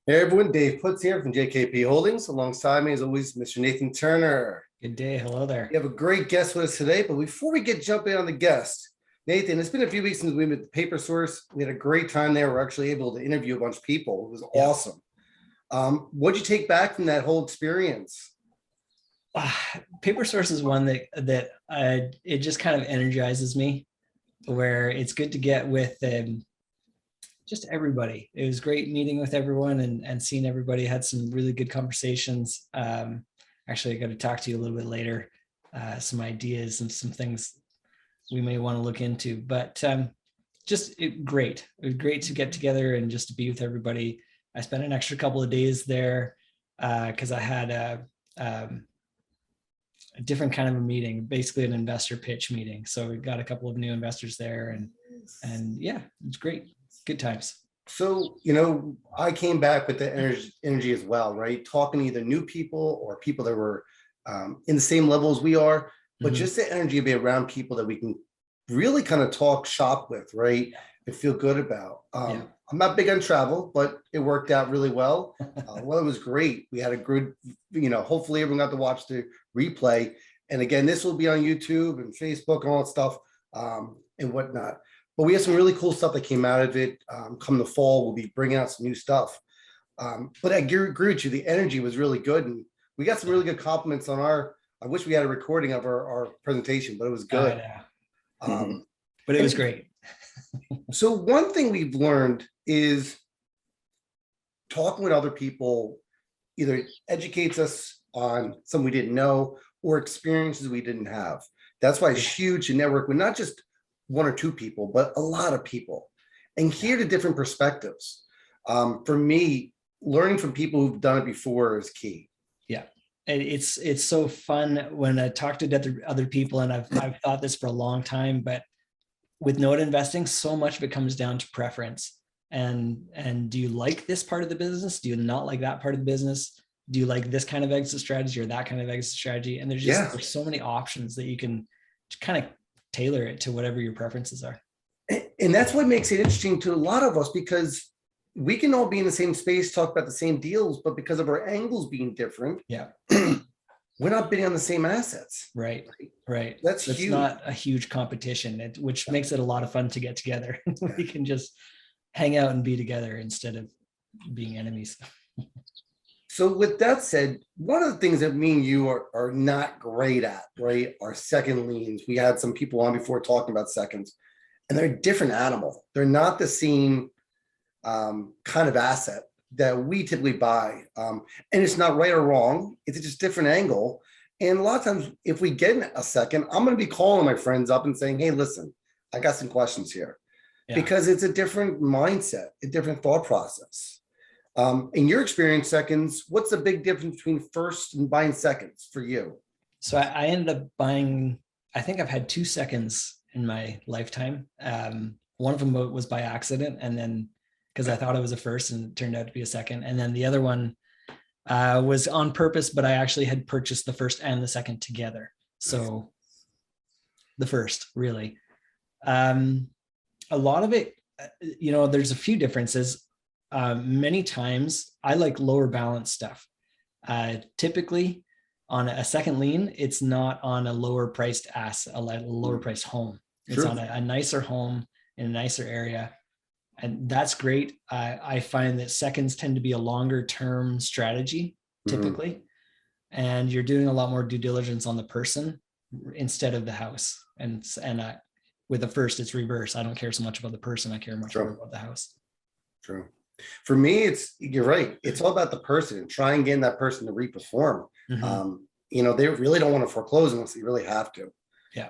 Hey everyone, Dave Putz here from JKP Holdings. Alongside me, as always, Mr. Nathan Turner. Good day. Hello We there. have a great guest with us today, but before we get jumping on the guest, Nathan, it's been a few weeks since we met the Paper Source. We had a great time there. We're actually able to interview a bunch of people. It was Yeah. awesome. What'd you take back from that whole experience? Paper Source is one that it just kind of energizes me, where it's good to get with just everybody. It was great meeting with everyone and seeing everybody. Had some really good conversations. Actually, I got to talk to you a little bit later. Some ideas and some things we may want to look into, but great. It was great to get together and just to be with everybody. I spent an extra couple of days there because I had a different kind of a meeting, basically an investor pitch meeting. So we got a couple of new investors there, and yeah, it's great. Good times. So, I came back with the energy as well, right? Talking to either new people or people that were in the same level as we are, but just the energy of being around people that we can really kind of talk shop with, right? And feel good about. I'm not big on travel, but it worked out really well. Well, it was great. We had a good, hopefully everyone got to watch the replay. And again, this will be on YouTube and Facebook and all that stuff and whatnot. But we had some really cool stuff that came out of it. Come the fall, we'll be bringing out some new stuff. But I agree with you. The energy was really good. And we got some really good compliments on I wish we had a recording of our presentation, but it was good. But it was great. So one thing we've learned is talking with other people either educates us on something we didn't know or experiences we didn't have. That's why it's huge to network with not just one or two people, but a lot of people and hear the different perspectives. For me, learning from people who've done it before is key. Yeah. It's so fun when I talk to other people, and I've thought this for a long time, but with note investing, so much of it comes down to preference. And do you like this part of the business? Do you not like that part of the business? Do you like this kind of exit strategy or that kind of exit strategy? And there's so many options that you can kind of tailor it to whatever your preferences are. And that's what makes it interesting to a lot of us, because we can all be in the same space, talk about the same deals, but because of our angles being different, we're not bidding on the same assets. Right. That's It's huge. not a huge competition, which makes it a lot of fun to get together. We can just hang out and be together instead of being enemies. So with that said, one of the things that me and you are not great at, right, are second liens. We had some people on before talking about seconds, and they're a different animal. They're not the same kind of asset that we typically buy. And it's not right or wrong. It's just a different angle. And a lot of times, if we get a second, I'm going to be calling my friends up and saying, hey, listen, I got some questions here. Because it's a different mindset, a different thought process. In your experience, seconds, what's the big difference between first and buying seconds for you? So I ended up buying, I think I've had 2 seconds in my lifetime. One of them was by accident, and then because I thought it was a first and it turned out to be a second. And then the other one was on purpose, but I actually had purchased the first and the second together. So the first, really. A lot of it, there's a few differences. Many times I like lower balance stuff. Typically on a second lien, it's not on a lower priced asset, a lower priced home. It's on a nicer home in a nicer area. And that's great. I find that seconds tend to be a longer term strategy typically. And you're doing a lot more due diligence on the person instead of the house. And with the first, it's reverse. I don't care so much about the person. I care much more about the house. True. For me, you're right. It's all about the person and try and get that person to reperform. They really don't want to foreclose unless they really have to. Yeah.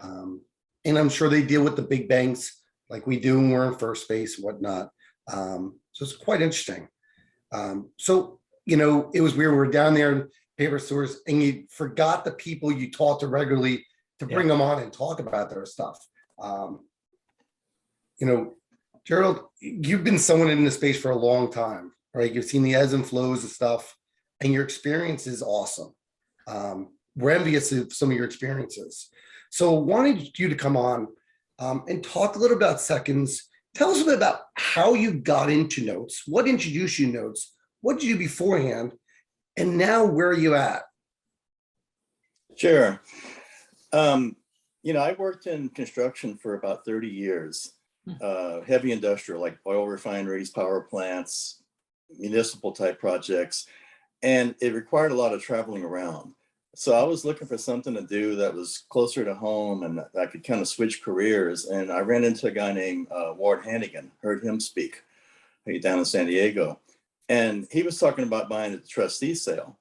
And I'm sure they deal with the big banks like we do when we're in first base and whatnot. So it's quite interesting. So, it was weird. We were down there in Paper Source and you forgot the people you talk to regularly to bring them on and talk about their stuff. Gerald, you've been someone in this space for a long time, right? You've seen the ebbs and flows of stuff, and your experience is awesome. We're envious of some of your experiences. So wanted you to come on and talk a little about seconds. Tell us a bit about how you got into notes, what introduced you to notes, what did you do beforehand? And now where are you at? Sure. Um, I worked in construction for about 30 years, heavy industrial, like oil refineries, power plants, municipal type projects, and it required a lot of traveling around. So I was looking for something to do that was closer to home and that I could kind of switch careers. And I ran into a guy named Ward Hannigan, heard him speak down in San Diego. And he was talking about buying at the trustee sale.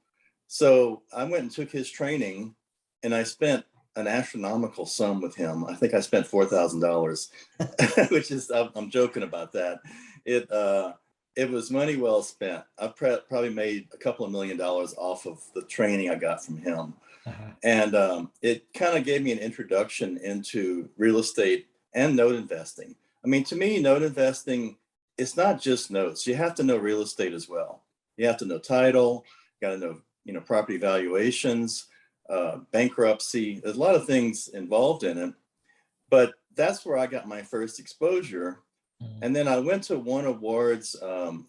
So I went and took his training, and I spent an astronomical sum with him. I think I spent $4,000, which is, I'm joking about that. It was money well spent. I probably made a couple of $1 million off of the training I got from him. Uh-huh. And it kind of gave me an introduction into real estate and note investing. I mean, to me, note investing, it's not just notes. You have to know real estate as well. You have to know title, got to know, property valuations, bankruptcy. There's a lot of things involved in it, but that's where I got my first exposure. And then I went to one of Ward's,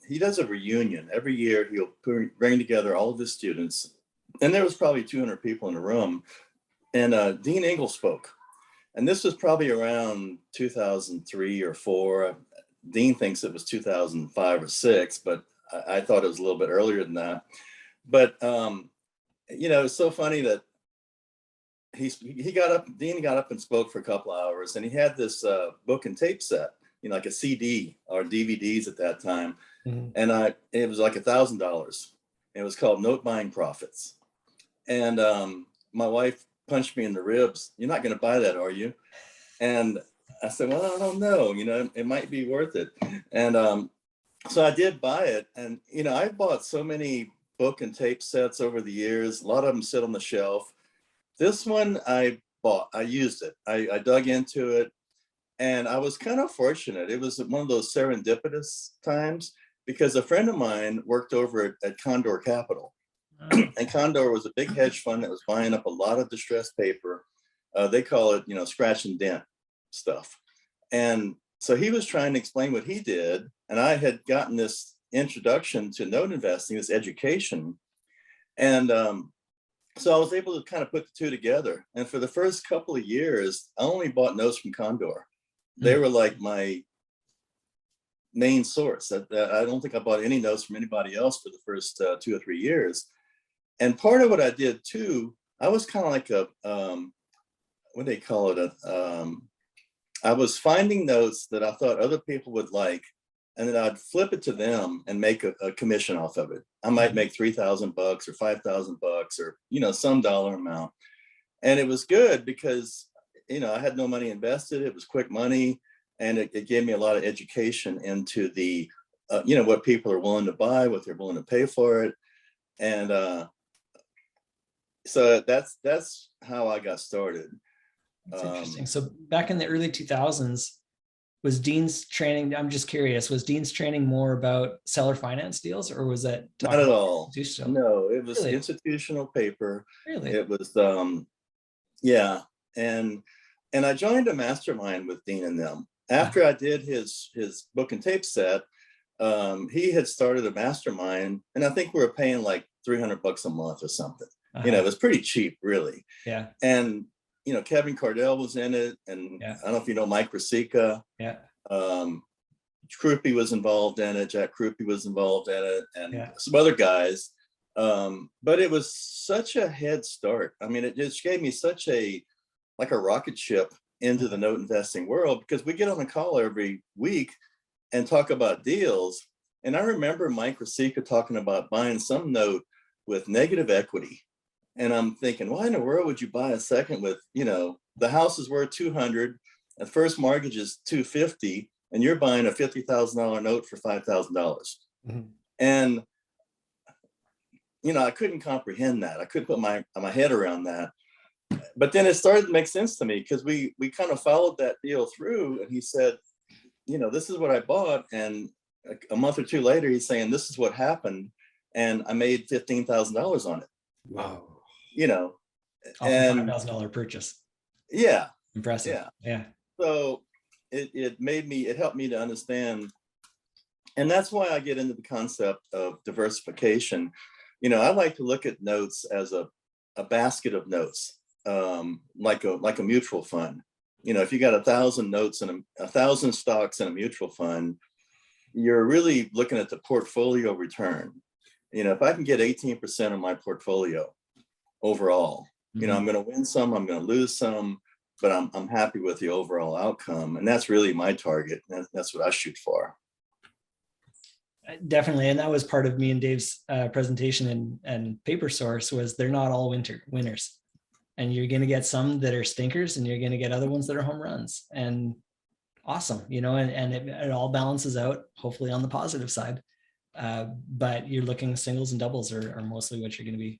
he does a reunion. Every year he'll bring together all of his students. And there was probably 200 people in the room. And Dean Engel spoke. And this was probably around 2003 or 4. Dean thinks it was 2005 or 6, but I thought it was a little bit earlier than that. But, it's so funny that Dean got up and spoke for a couple hours, and he had this book and tape set, like a CD or DVDs at that time. Mm-hmm. And it was like $1,000. It was called Note Buying Profits. And my wife punched me in the ribs. "You're not going to buy that, are you?" And I said, "Well, I don't know. It might be worth it." And so I did buy it. And, I bought so many book and tape sets over the years. A lot of them sit on the shelf. This one I bought. I used it. I dug into it. And I was kind of fortunate. It was one of those serendipitous times because a friend of mine worked over at Condor Capital. And Condor was a big hedge fund that was buying up a lot of distressed paper. They call it, scratch and dent stuff. And so he was trying to explain what he did. And I had gotten this introduction to note investing, this education. And so I was able to kind of put the two together. And for the first couple of years, I only bought notes from Condor. They were like my main source. I don't think I bought any notes from anybody else for the first 2 or 3 years. And part of what I did too, I was kind of like what do they call it? I was finding notes that I thought other people would like, and then I'd flip it to them and make a commission off of it. I might make $3,000 or $5,000 or, some dollar amount. And it was good because, I had no money invested. It was quick money. And it gave me a lot of education into the, what people are willing to buy, what they're willing to pay for it. And so that's how I got started. That's interesting. So back in the early 2000s, was Dean's training, I'm just curious, was Dean's training more about seller finance deals, or was that not at all? No, it was really? Institutional paper. Really? It was, yeah. And I joined a mastermind with Dean and them. After I did his book and tape set, he had started a mastermind, and I think we were paying like $300 a month or something. It was pretty cheap, really. Yeah. And Kevin Cardell was in it, and I don't know if you know Mike Rosica. Yeah. Krupe was involved in it. Jack Krupe was involved in it, and some other guys. But it was such a head start. I mean, it just gave me such a rocket ship into the note investing world, because we get on a call every week and talk about deals. And I remember Mike Rosica talking about buying some note with negative equity. And I'm thinking, why in the world would you buy a second with, the house is worth 200, the first mortgage is 250, and you're buying a $50,000 note for $5,000. Mm-hmm. And, I couldn't comprehend that. I couldn't put my head around that. But then it started to make sense to me, because we kind of followed that deal through, and he said, this is what I bought. And a month or two later, he's saying, this is what happened. And I made $15,000 on it. Wow. Off and $5,000 purchase. Yeah. Impressive. Yeah. So it helped me to understand And that's why I get into the concept of diversification. I like to look at notes as a basket of notes, like a mutual fund. If you got 1,000 notes and 1,000 stocks in a mutual fund, you're really looking at the portfolio return. If I can get 18% of my portfolio overall, I'm going to win some, I'm going to lose some, but I'm happy with the overall outcome. And that's really my target. That's what I shoot for. Definitely. And that was part of me and Dave's presentation and paper source was they're not all winners. And you're going to get some that are stinkers and you're going to get other ones that are home runs. And awesome, and it all balances out, hopefully on the positive side. But you're looking singles and doubles are mostly what you're going to be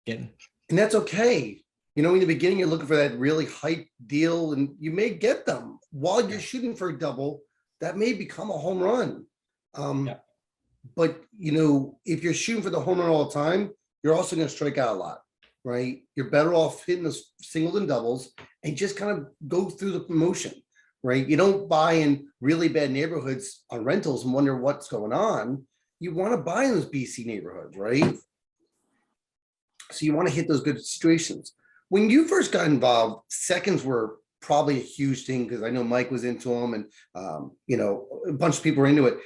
getting. And that's okay. In the beginning, you're looking for that really hype deal and you may get them while you're shooting for a double. That may become a home run. But, if you're shooting for the home run all the time, you're also going to strike out a lot, right? You're better off hitting the singles and doubles and just kind of go through the motion, right? You don't buy in really bad neighborhoods on rentals and wonder what's going on. You want to buy in those BC neighborhoods, right? So you want to hit those good situations. When you first got involved, seconds were probably a huge thing because I know Mike was into them and, a bunch of people were into it.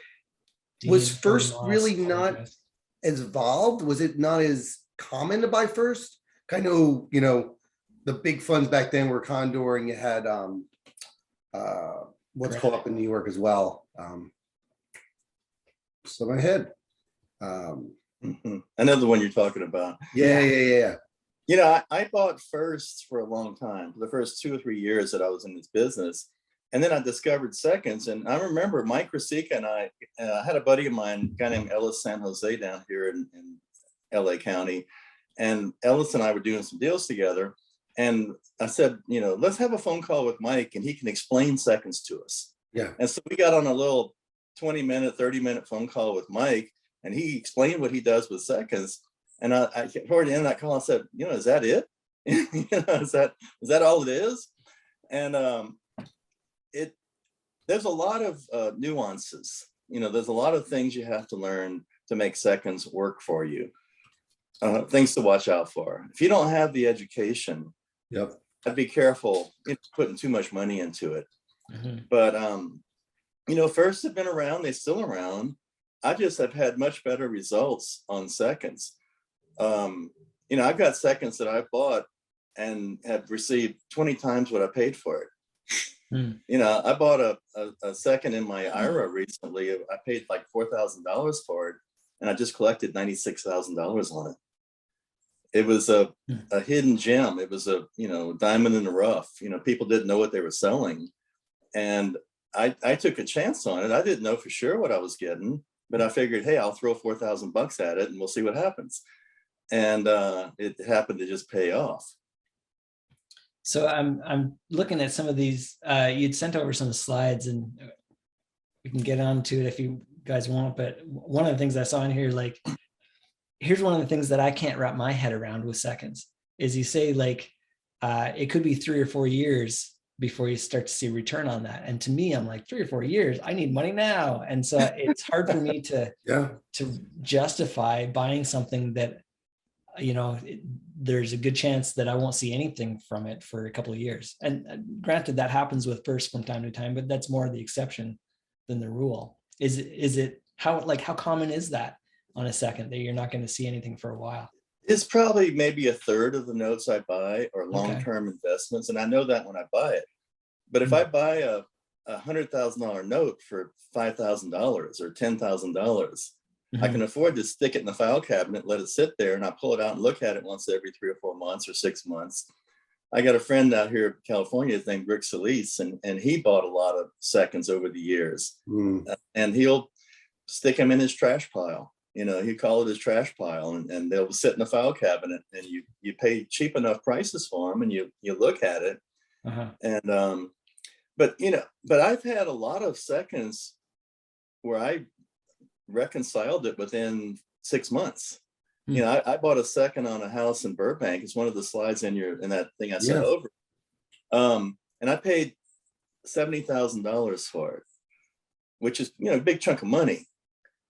Was first really not as involved? Was it not as common to buy first? I know, the big funds back then were Condor and you had what's called up in New York as well. So my head. I know the one you're talking about. Yeah. I bought firsts for a long time, for the first 2 or 3 years that I was in this business. And then I discovered seconds. And I remember Mike Rasica and I had a buddy of mine, a guy named Ellis San Jose down here in LA County. And Ellis and I were doing some deals together. And I said, let's have a phone call with Mike and he can explain seconds to us. Yeah. And so we got on a little 20-minute, 30-minute phone call with Mike and he explained what he does with seconds. And I toward the end of that call, I said, is that it? Is that all it is? And there's a lot of nuances. There's a lot of things you have to learn to make seconds work for you. Things to watch out for. If you don't have the education, I'd be careful putting too much money into it. But firsts have been around, they're still around. I just have had much better results on seconds. I've got seconds that I bought and have received 20 times what I paid for it. I bought a second in my IRA recently. I paid like $4,000 for it, and I just collected $96,000 on it. It was a hidden gem. It was a diamond in the rough. People didn't know what they were selling, and I took a chance on it. I didn't know for sure what I was getting, but I figured, hey, I'll throw $4,000 at it, and we'll see what happens. And it happened to just pay off. So I'm looking at some of these. You'd sent over some slides, and we can get on to it if you guys want. But one of the things I saw in here, like, here's one of the things that I can't wrap my head around with seconds. Is you say like it could be 3 or 4 years before you start to see a return on that. And to me, I'm like 3 or 4 years. I need money now, and so it's hard for me to justify buying something that there's a good chance that I won't see anything from it for a couple of years. And granted, that happens with first from time to time, but that's more the exception than the rule. Is it how common is that on a second that you're not going to see anything for a while? It's probably maybe a third of the notes I buy are long-term investments. And I know that when I buy it. But if I buy a $100,000 note for $5,000 or $10,000, I can afford to stick it in the file cabinet, let it sit there, and I pull it out and look at it once every 3 or 4 months or 6 months. I got a friend out here in California named Rick Solis, and he bought a lot of seconds over the years. And he'll stick them in his trash pile. He call it his trash pile, and they'll sit in the file cabinet, and you pay cheap enough prices for them, and you look at it. And but I've had a lot of seconds where I reconciled it within 6 months. I bought a second on a house in Burbank. It's one of the slides in that thing I sent over. And I paid $70,000 for it, which is a big chunk of money.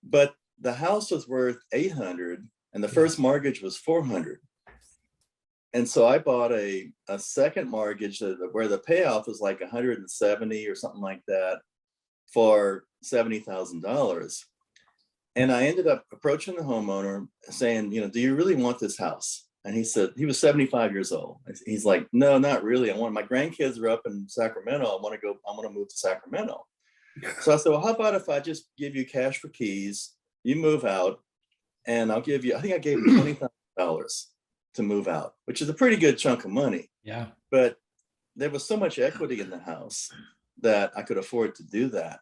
but the house was worth 800 and the first mortgage was 400. And so I bought a second mortgage where the payoff was like 170 or something like that for $70,000. And I ended up approaching the homeowner saying, you know, do you really want this house? And he said, he was 75 years old. He's like, no, not really. My grandkids are up in Sacramento. I want to move to Sacramento. So I said, well, how about if I just give you cash for keys, you move out, and I'll give you, I think I gave him $20,000 to move out, which is a pretty good chunk of money. Yeah. But there was so much equity in the house that I could afford to do that.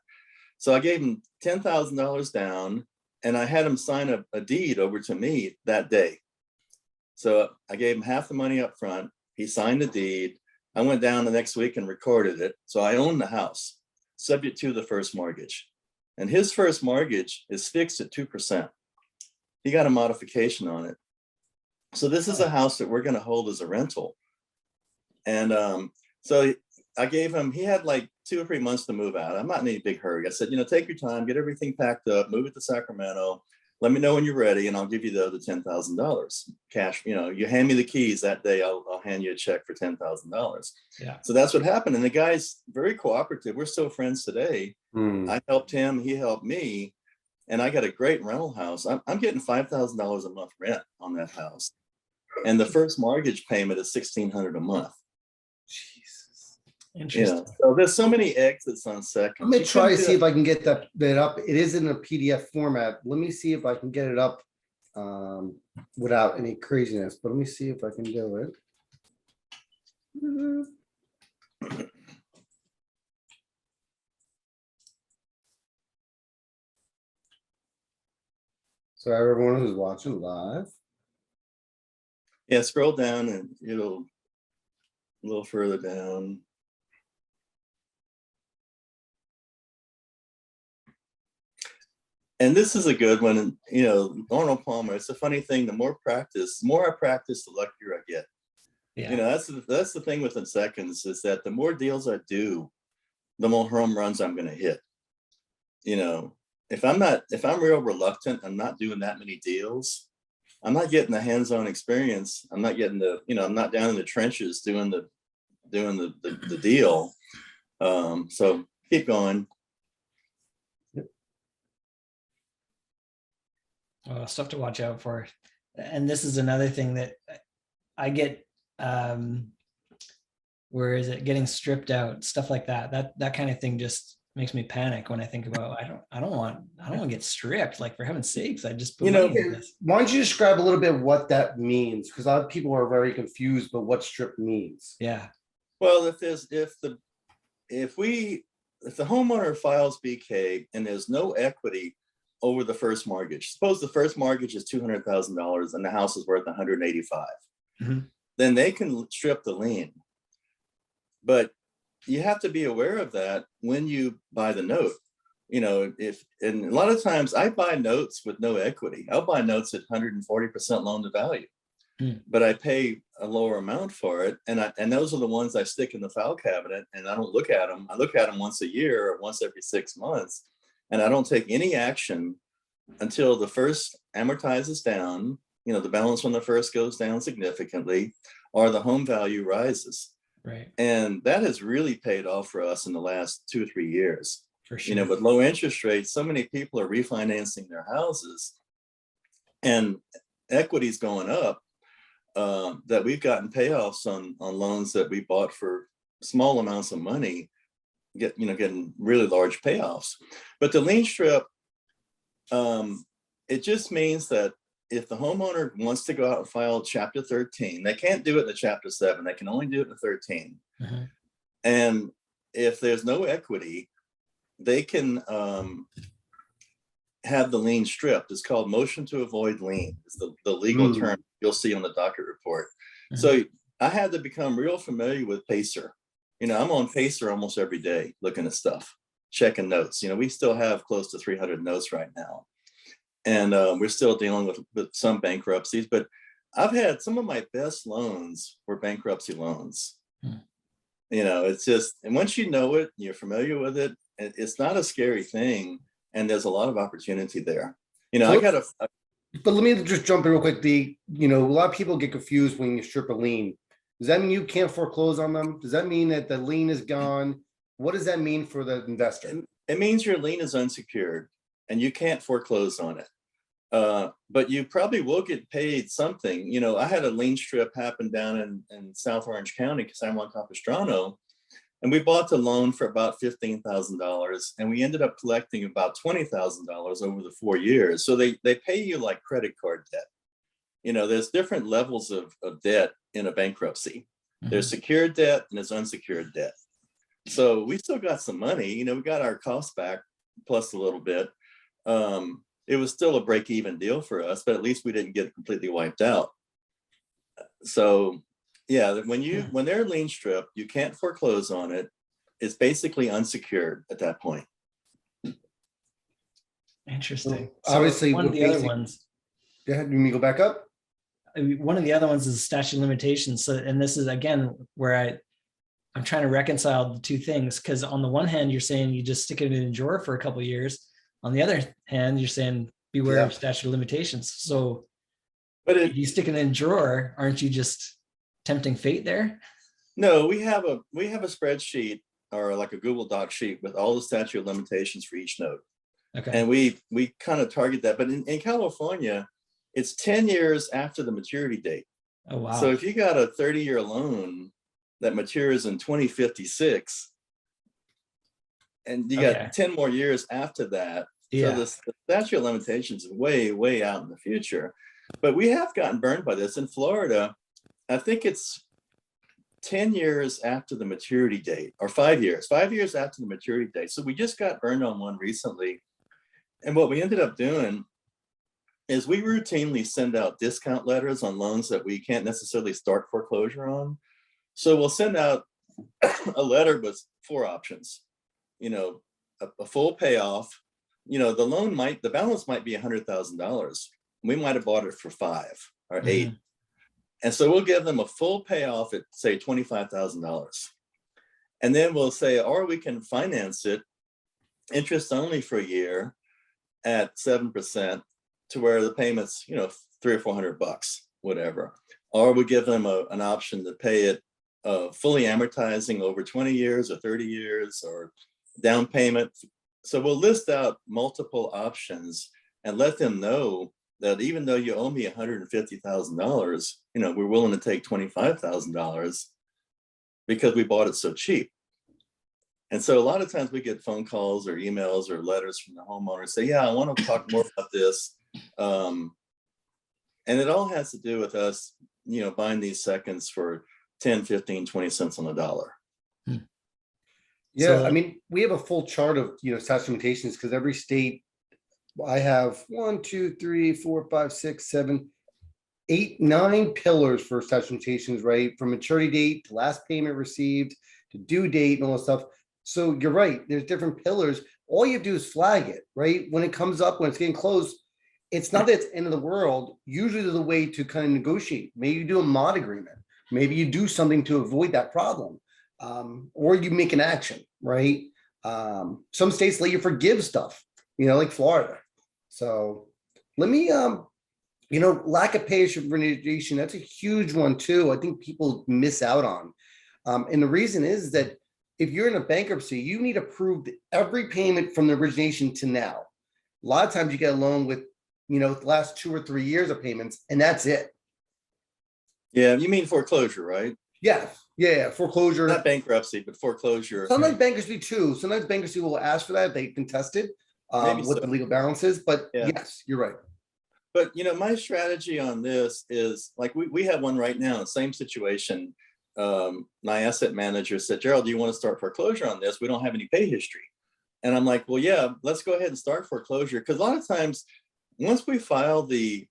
So I gave him $10,000 down, and I had him sign a deed over to me that day. So I gave him half the money up front. He signed the deed. I went down the next week and recorded it. So I own the house, subject to the first mortgage. And his first mortgage is fixed at 2%. He got a modification on it. So this is a house that we're going to hold as a rental. And so I gave him, he had like 2 or 3 months to move out. I'm not in any big hurry. I said, you know, take your time, get everything packed up, move it to Sacramento. Let me know when you're ready, and I'll give you the other $10,000 cash. You know, you hand me the keys that day, I'll hand you a check for $10,000. Yeah. So that's what happened. And the guy's very cooperative. We're still friends today. I helped him, he helped me, and I got a great rental house. I'm getting $5,000 a month rent on that house. And the first mortgage payment is $1,600 a month. Interesting. You know, so there's so many exits on seconds. I'm gonna try to see if I can get that up. It is in a PDF format. Let me see if I can get it up without any craziness, but let me see if I can do it. So everyone who's watching live. Yeah, scroll down and it'll a little further down. And this is a good one. And, you know, Arnold Palmer, it's a funny thing. The more I practice, the luckier I get. Yeah. You know, that's the thing within seconds is that the more deals I do, the more home runs I'm going to hit. You know, if I'm real reluctant, I'm not doing that many deals. I'm not getting the hands-on experience. I'm not getting I'm not down in the trenches doing the deal. So keep going. Stuff to watch out for. And this is another thing that I get, where is it getting stripped out, stuff like that. That kind of thing just makes me panic when I think about, I don't want to get stripped. Like, for heaven's sakes, I just put money into this. Why don't you describe a little bit what that means? Because a lot of people are very confused about what strip means. Yeah. Well, if the homeowner files BK and there's no equity over the first mortgage, suppose the first mortgage is $200,000 and the house is worth 185, then they can strip the lien. But you have to be aware of that when you buy the note. You know, and a lot of times I buy notes with no equity. I'll buy notes at 140% loan to value, but I pay a lower amount for it. And those are the ones I stick in the file cabinet, and I don't look at them. I look at them once a year or once every 6 months. And I don't take any action until the first amortizes down, you know, the balance on the first goes down significantly, or the home value rises. Right. And that has really paid off for us in the last 2 or 3 years. For sure. You know, with low interest rates, so many people are refinancing their houses and equity's going up, that we've gotten payoffs on loans that we bought for small amounts of money, getting really large payoffs. But the lien strip, it just means that if the homeowner wants to go out and file Chapter 13, they can't do it in the Chapter 7. They can only do it in the 13. And if there's no equity, they can have the lien stripped. It's called motion to avoid lien. It's the legal term you'll see on the docket report. So I had to become real familiar with Pacer. You know, I'm on Pacer almost every day looking at stuff, checking notes. You know, we still have close to 300 notes right now. And we're still dealing with some bankruptcies, but I've had some of my best loans were bankruptcy loans. You know, it's just, and once you know it, you're familiar with it, it's not a scary thing and there's a lot of opportunity there. You know, I got a But let me just jump in real quick. A lot of people get confused when you strip a lien. Does that mean you can't foreclose on them? Does that mean that the lien is gone? What does that mean for the investor? It means your lien is unsecured and you can't foreclose on it. But you probably will get paid something. You know, I had a lien strip happen down in South Orange County, San Juan Capistrano, and we bought the loan for about $15,000, and we ended up collecting about $20,000 over the 4 years. So they pay you like credit card debt. You know, there's different levels of debt in a bankruptcy. Mhm. There's secured debt and there's unsecured debt. So we still got some money. You know, we got our costs back plus a little bit. It was still a break-even deal for us, but at least we didn't get completely wiped out. So yeah, when they're lien stripped, you can't foreclose on it. It's basically unsecured at that point. Interesting. So obviously, one of the other ones. Go ahead. You mean go back up? One of the other ones is statute of limitations. So, and this is again where I'm trying to reconcile the two things, because on the one hand, you're saying you just stick it in a drawer for a couple of years. On the other hand, you're saying beware of statute of limitations. So, but if you stick it in a drawer, aren't you just tempting fate there? No, we have a spreadsheet or like a Google Doc sheet with all the statute of limitations for each note. Okay. And we kind of target that. But in California, it's 10 years after the maturity date. Oh, wow. So if you got a 30-year loan that matures in 2056, and you got 10 more years after that, so the statute of limitations is way, way out in the future. But we have gotten burned by this. In Florida, I think it's 10 years after the maturity date, or 5 years after the maturity date. So we just got burned on one recently. And what we ended up doing is we routinely send out discount letters on loans that we can't necessarily start foreclosure on. So we'll send out a letter with 4 options, you know, a full payoff. You know, the balance might be $100,000. We might have bought it for 5 or 8. And so we'll give them a full payoff at say $25,000. And then we'll say, or we can finance it interest only for a year at 7% to where the payments, you know, $300 or $400, whatever. Or we give them an option to pay it fully amortizing over 20 years or 30 years or down payment. So we'll list out multiple options and let them know that even though you owe me $150,000, you know, we're willing to take $25,000 because we bought it so cheap. And so a lot of times we get phone calls or emails or letters from the homeowner say, yeah, I want to talk more about this. And it all has to do with us, you know, buying these seconds for 10, 15, 20 cents on the dollar. Yeah, so, I mean, we have a full chart of, you know, statute of limitations because every state, I have 1, 2, 3, 4, 5, 6, 7, 8, 9 pillars for statute of limitations, right? From maturity date to last payment received to due date and all that stuff. So you're right, there's different pillars. All you have to do is flag it, right? When it comes up, when it's getting close, it's not that it's the end of the world. Usually there's a way to kind of negotiate. Maybe you do a mod agreement. Maybe you do something to avoid that problem. Or you make an action, right? Some states let you forgive stuff, you know, like Florida. So let me, you know, lack of patient remediation, that's a huge one too. I think people miss out on. And the reason is that if you're in a bankruptcy, you need to prove every payment from the origination to now. A lot of times you get a loan with, you know, the last 2 or 3 years of payments, and that's it. Yeah, you mean foreclosure, right? Yeah, foreclosure. Not bankruptcy, but foreclosure. Sometimes bankruptcy too. Sometimes bankruptcy will ask for that. They contest it what the legal balance is. But yes, you're right. But, you know, my strategy on this is like we have one right now, same situation. My asset manager said, Gerald, do you want to start foreclosure on this? We don't have any pay history. And I'm like, well, yeah, let's go ahead and start foreclosure. Because a lot of times, once we file the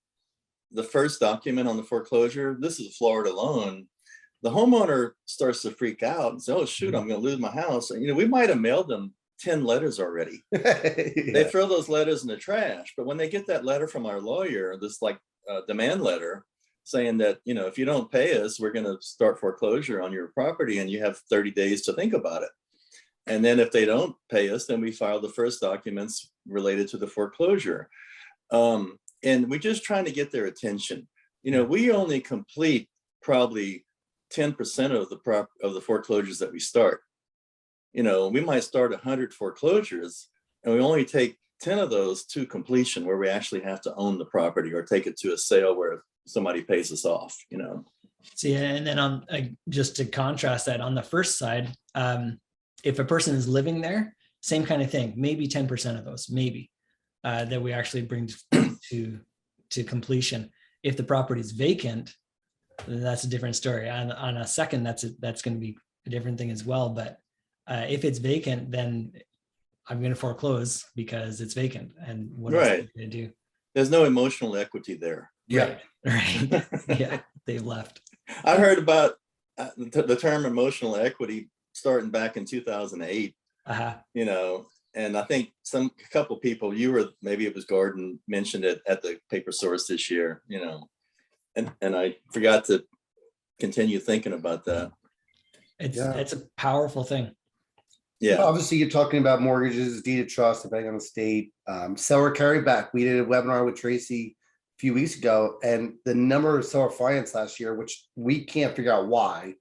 first document on the foreclosure, this is a Florida loan, the homeowner starts to freak out and say, oh, shoot, I'm going to lose my house. And, you know, we might have mailed them 10 letters already. They throw those letters in the trash. But when they get that letter from our lawyer, this like demand letter saying that, you know, if you don't pay us, we're going to start foreclosure on your property and you have 30 days to think about it. And then if they don't pay us, then we file the first documents related to the foreclosure. And we're just trying to get their attention. You know, we only complete probably 10% of the foreclosures that we start. You know, we might start 100 foreclosures and we only take 10 of those to completion, where we actually have to own the property or take it to a sale where somebody pays us off, you know. See, and then on just to contrast that, on the first side, if a person is living there, same kind of thing, maybe 10% of those, maybe that we actually bring to completion. If the property is vacant, then that's a different story. On a second, that's going to be a different thing as well. But if it's vacant, then I'm going to foreclose because it's vacant. And what else am I going to do? There's no emotional equity there. Yeah. Right. Yeah, they've left. I heard about the term emotional equity starting back in 2008. You know, and I think a couple people, maybe it was Gordon, mentioned it at the paper source this year, you know, and I forgot to continue thinking about that. It's a powerful thing. Yeah. Obviously, you're talking about mortgages, deed of trust, depending on the state, seller carryback. We did a webinar with Tracy a few weeks ago, and the number of seller finance last year, which we can't figure out why,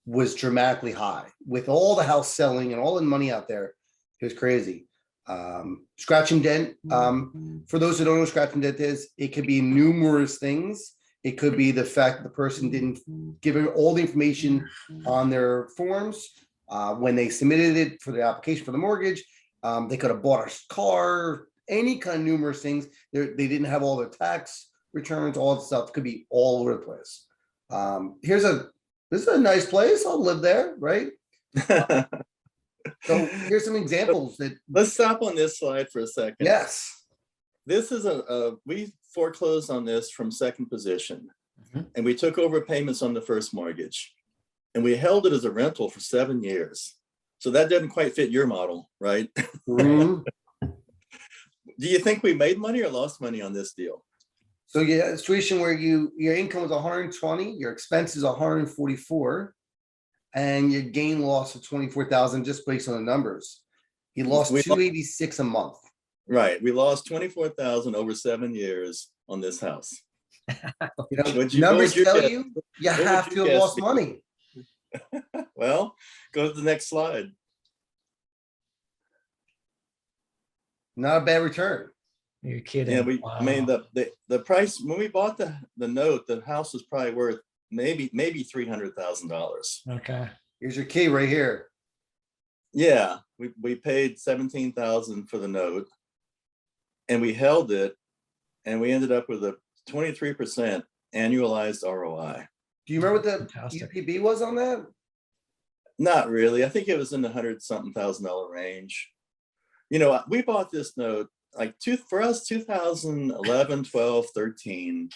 was dramatically high. With all the house selling and all the money out there, it was crazy. Scratch and dent. For those who don't know what scratch and dent is, it could be numerous things. It could be the fact that the person didn't give all the information on their forms when they submitted it for the application for the mortgage. They could have bought a car, any kind of numerous things. They didn't have all their tax returns, all that stuff. It could be all over the place. This is a nice place. I'll live there, right? So here's some examples that. Let's stop on this slide for a second. Yes. This is we foreclosed on this from second position, and we took over payments on the first mortgage, and we held it as a rental for 7 years. So that doesn't quite fit your model, right? Mm-hmm. Do you think we made money or lost money on this deal? So yeah, a situation where your income was 120, your expenses 144, and your gain loss of 24,000 just based on the numbers. You lost 286 a month. Right. We lost 24,000 over 7 years on this house. You know, numbers tell you have to have lost money. Well, go to the next slide. Not a bad return. You're kidding. Yeah, wow. I mean the price when we bought the note, the house was probably worth maybe $300,000. Okay. Here's your key right here. Yeah, we paid $17,000 for the note, and we held it, and we ended up with a 23% annualized ROI. Do you remember what the UPB was on that? Not really. I think it was in the $100-something thousand range. You know, we bought this note for us 2011, 12, 13,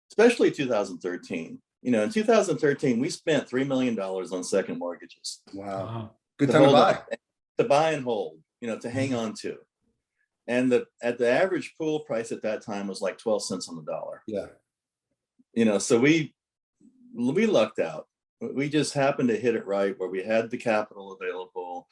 especially 2013. You know, in 2013, we spent $3 million on second mortgages. Wow. Good time to buy. To buy and hold, you know, to hang on to. And the average pool price at that time was like 12 cents on the dollar. Yeah. You know, so we lucked out. We just happened to hit it right where we had the capital available.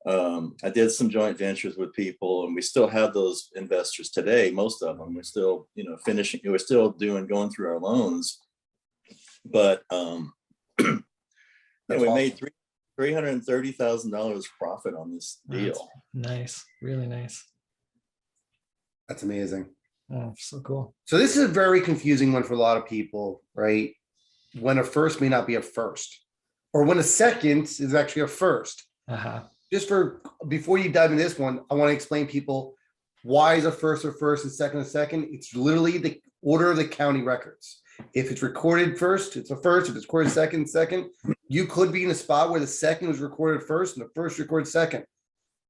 I did some joint ventures with people, and we still have those investors today. Most of them, we're still, you know, we're still going through our loans. But we made $330,000 profit on this deal. That's nice, really nice. That's amazing. Oh, so cool. So this is a very confusing one for a lot of people, right? When a first may not be a first, or when a second is actually a first. Just before you dive into this one, I want to explain people why is a first and second a second. It's literally the order of the county records. If it's recorded first, it's a first. If it's recorded second. You could be in a spot where the second was recorded first and the first recorded second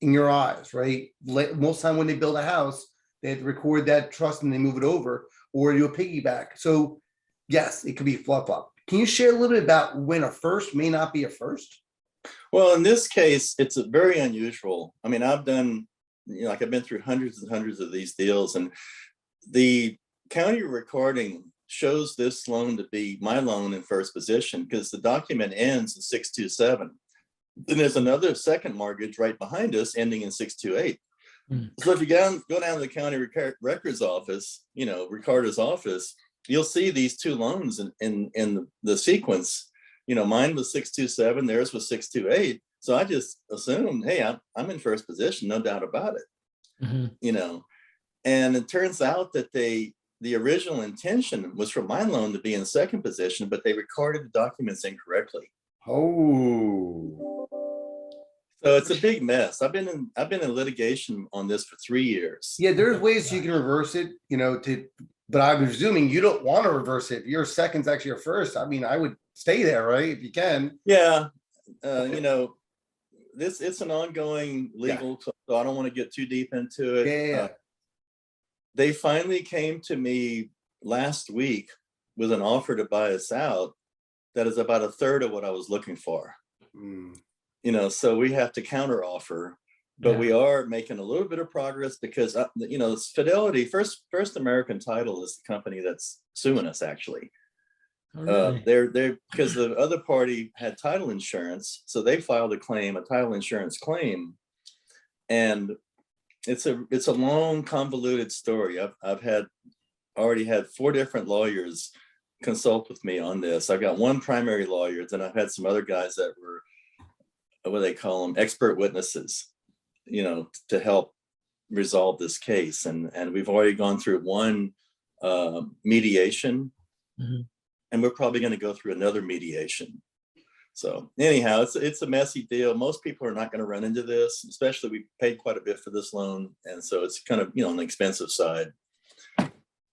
in your eyes, right? Most time when they build a house, they have to record that trust and they move it over or do a piggyback. So yes, it could be flip-flop. Can you share a little bit about when a first may not be a first? Well, in this case, it's very unusual. I mean, I've done, you know, I've been through hundreds and hundreds of these deals, and the county recording shows this loan to be my loan in first position because the document ends in 627. Then there's another second mortgage right behind us ending in 628. So if you go down to the county records office, recorder's office, you'll see these two loans in the sequence. Mine was 627, theirs was 628. So I just assumed, hey, I'm in first position, no doubt about it. And it turns out that the original intention was for my loan to be in second position, but they recorded the documents incorrectly. Oh. So it's a big mess. I've been in litigation on this for 3 years. Yeah, there's ways you can reverse it, but I'm presuming you don't want to reverse it. If your second's actually your first, I mean, I would stay there, right? If you can. Yeah. It's an ongoing legal, so I don't want to get too deep into it. Yeah. They finally came to me last week with an offer to buy us out that is about a third of what I was looking for. So we have to counter offer, but we are making a little bit of progress because it's Fidelity. First American Title is the company that's suing us, actually. Oh, really? They're because the other party had title insurance, so they filed a title insurance claim, and it's a long, convoluted story. I've already had 4 different lawyers consult with me on this. I've got one primary lawyer, then I've had some other guys that were, what do they call them, expert witnesses, to help resolve this case. And we've already gone through one mediation, and we're probably going to go through another mediation. So anyhow, it's a messy deal. Most people are not going to run into this, especially we paid quite a bit for this loan. And so it's kind of, on the expensive side.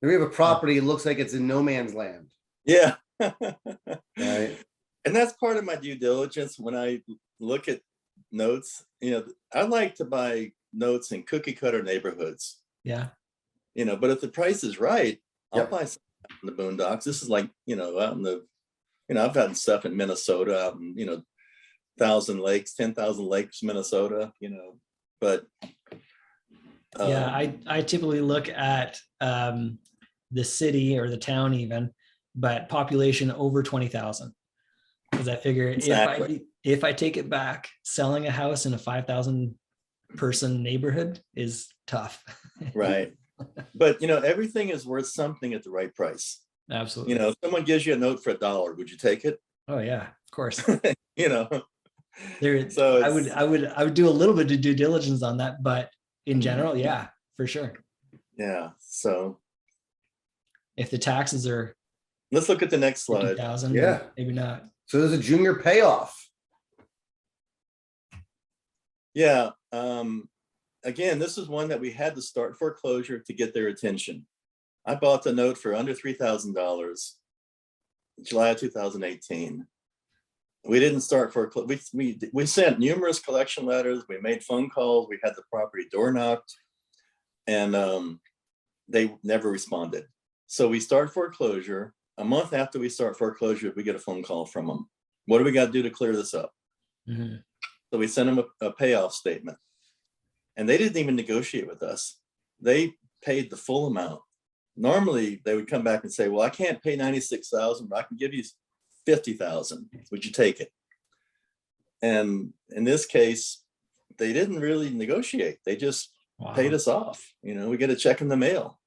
We have a property, it looks like it's in no man's land. Yeah. Right. And that's part of my due diligence. When I look at notes, I like to buy notes in cookie cutter neighborhoods. Yeah. But if the price is right, I'll buy something in the boondocks. This is like, out in the, I've gotten stuff in Minnesota, out in, 10,000 lakes, Minnesota, but. I typically look at the city or the town even, but population over 20,000. Because I figure if I take it back, selling a house in a 5,000 person neighborhood is tough. Right. But, everything is worth something at the right price. Absolutely. If someone gives you a note for $1, would you take it? Oh yeah, of course. So I would do a little bit of due diligence on that, but in general, yeah, for sure. Yeah. So if the taxes are, let's look at the next slide. 50,000, Yeah. maybe not. So there's a junior payoff. Yeah. Again, this is one that we had to start foreclosure to get their attention. I bought the note for under $3,000, July of 2018. We didn't start foreclosure. We sent numerous collection letters. We made phone calls. We had the property door knocked, and they never responded. So we start foreclosure. A month after we start foreclosure, we get a phone call from them. What do we got to do to clear this up? So we sent them a payoff statement, and they didn't even negotiate with us. They paid the full amount. Normally they would come back and say, well, I can't pay $96,000, but I can give you $50,000. Would you take it? And in this case, they didn't really negotiate. They just paid us off. We get a check in the mail.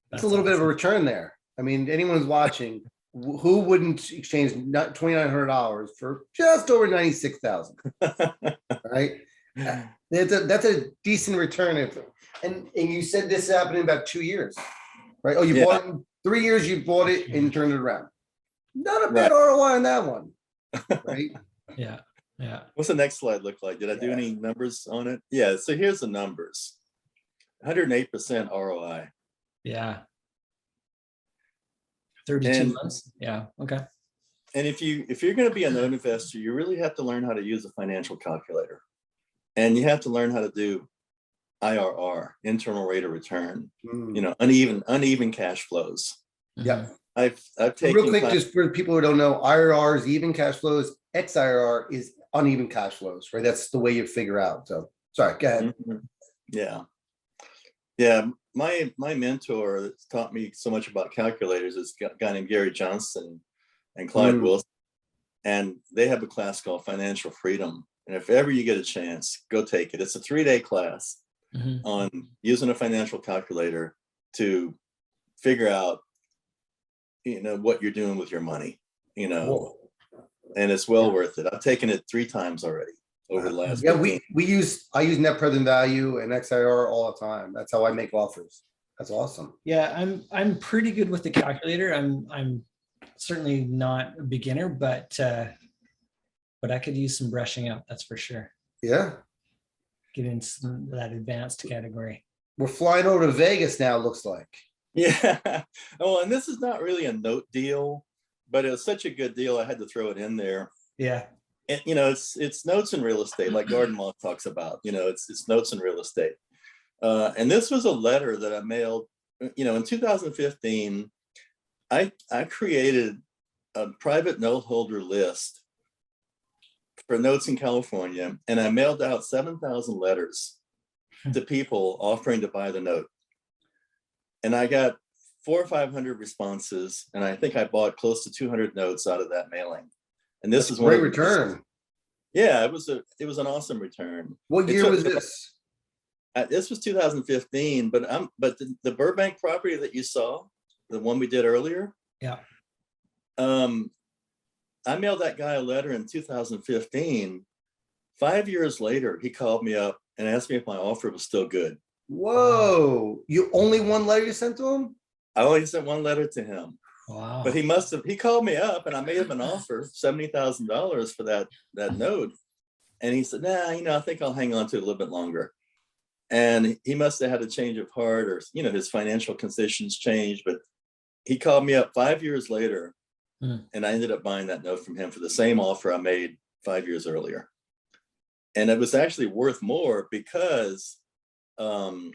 That's a little bit of a return there. I mean, anyone who's watching, who wouldn't exchange $2,900 for just over $96,000? Right? That's a decent return. And you said this happened in about 2 years, right? Oh, you bought it in 3 years, you bought it and turned it around. Not a bad ROI on that one, right? Yeah. What's the next slide look like? Did I do any numbers on it? Yeah, so here's the numbers. 108% ROI. Yeah. 32 months. Yeah. Okay. And if you're going to be a note investor, you really have to learn how to use a financial calculator, and you have to learn how to do IRR, internal rate of return. Uneven cash flows. Yeah. I've taken real quick, just for people who don't know, IRR is even cash flows. XIRR is uneven cash flows, right? That's the way you figure out. So sorry, go ahead. Yeah. My mentor that's taught me so much about calculators is a guy named Gary Johnson and Clyde Wilson. and they have a class called Financial Freedom. And if ever you get a chance, go take it. It's a 3-day class on using a financial calculator to figure out, what you're doing with your money, Cool. and it's well worth it. I've taken it 3 times already over the last. Yeah, 15. I use net present value and XIR all the time. That's how I make offers. That's awesome. Yeah, I'm pretty good with the calculator. I'm certainly not a beginner, but I could use some brushing up, that's for sure. Yeah. Get into that advanced category. We're flying over to Vegas now, it looks like. Yeah. Oh, and this is not really a note deal, but it was such a good deal, I had to throw it in there. Yeah. And it's notes in real estate, like Garden Moth talks about. It's notes in real estate. And this was a letter that I mailed. In 2015, I created a private note holder list for notes in California, and I mailed out 7,000 letters to people offering to buy the note. And I got 400 or 500 responses, and I think I bought close to 200 notes out of that mailing. And this is a great return. Yeah, it was an awesome return. What year was this? This was 2015, but the Burbank property that you saw, the one we did earlier. Yeah. I mailed that guy a letter in 2015. 5 years later, he called me up and asked me if my offer was still good. Whoa! You only one letter you sent to him? I only sent one letter to him. Wow. But he called me up and I made him an offer, $70,000 for that note. And he said, nah, I think I'll hang on to it a little bit longer. And he must have had a change of heart, or, his financial conditions changed. But he called me up 5 years later, and I ended up buying that note from him for the same offer I made 5 years earlier. And it was actually worth more because the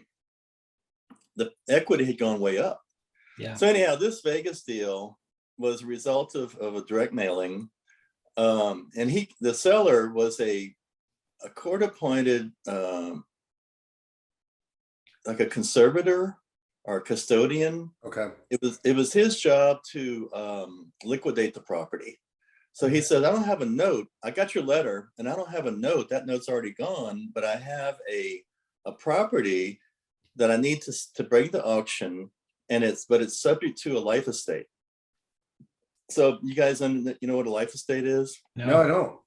equity had gone way up. Yeah. So anyhow, this Vegas deal was a result of a direct mailing. And the seller was a court-appointed, like a conservator or a custodian. Okay. It was his job to liquidate the property. So he said, I don't have a note. I got your letter and I don't have a note. That note's already gone, but I have a property that I need to bring to auction, and it's subject to a life estate. So you guys, you know what a life estate is? No, I don't.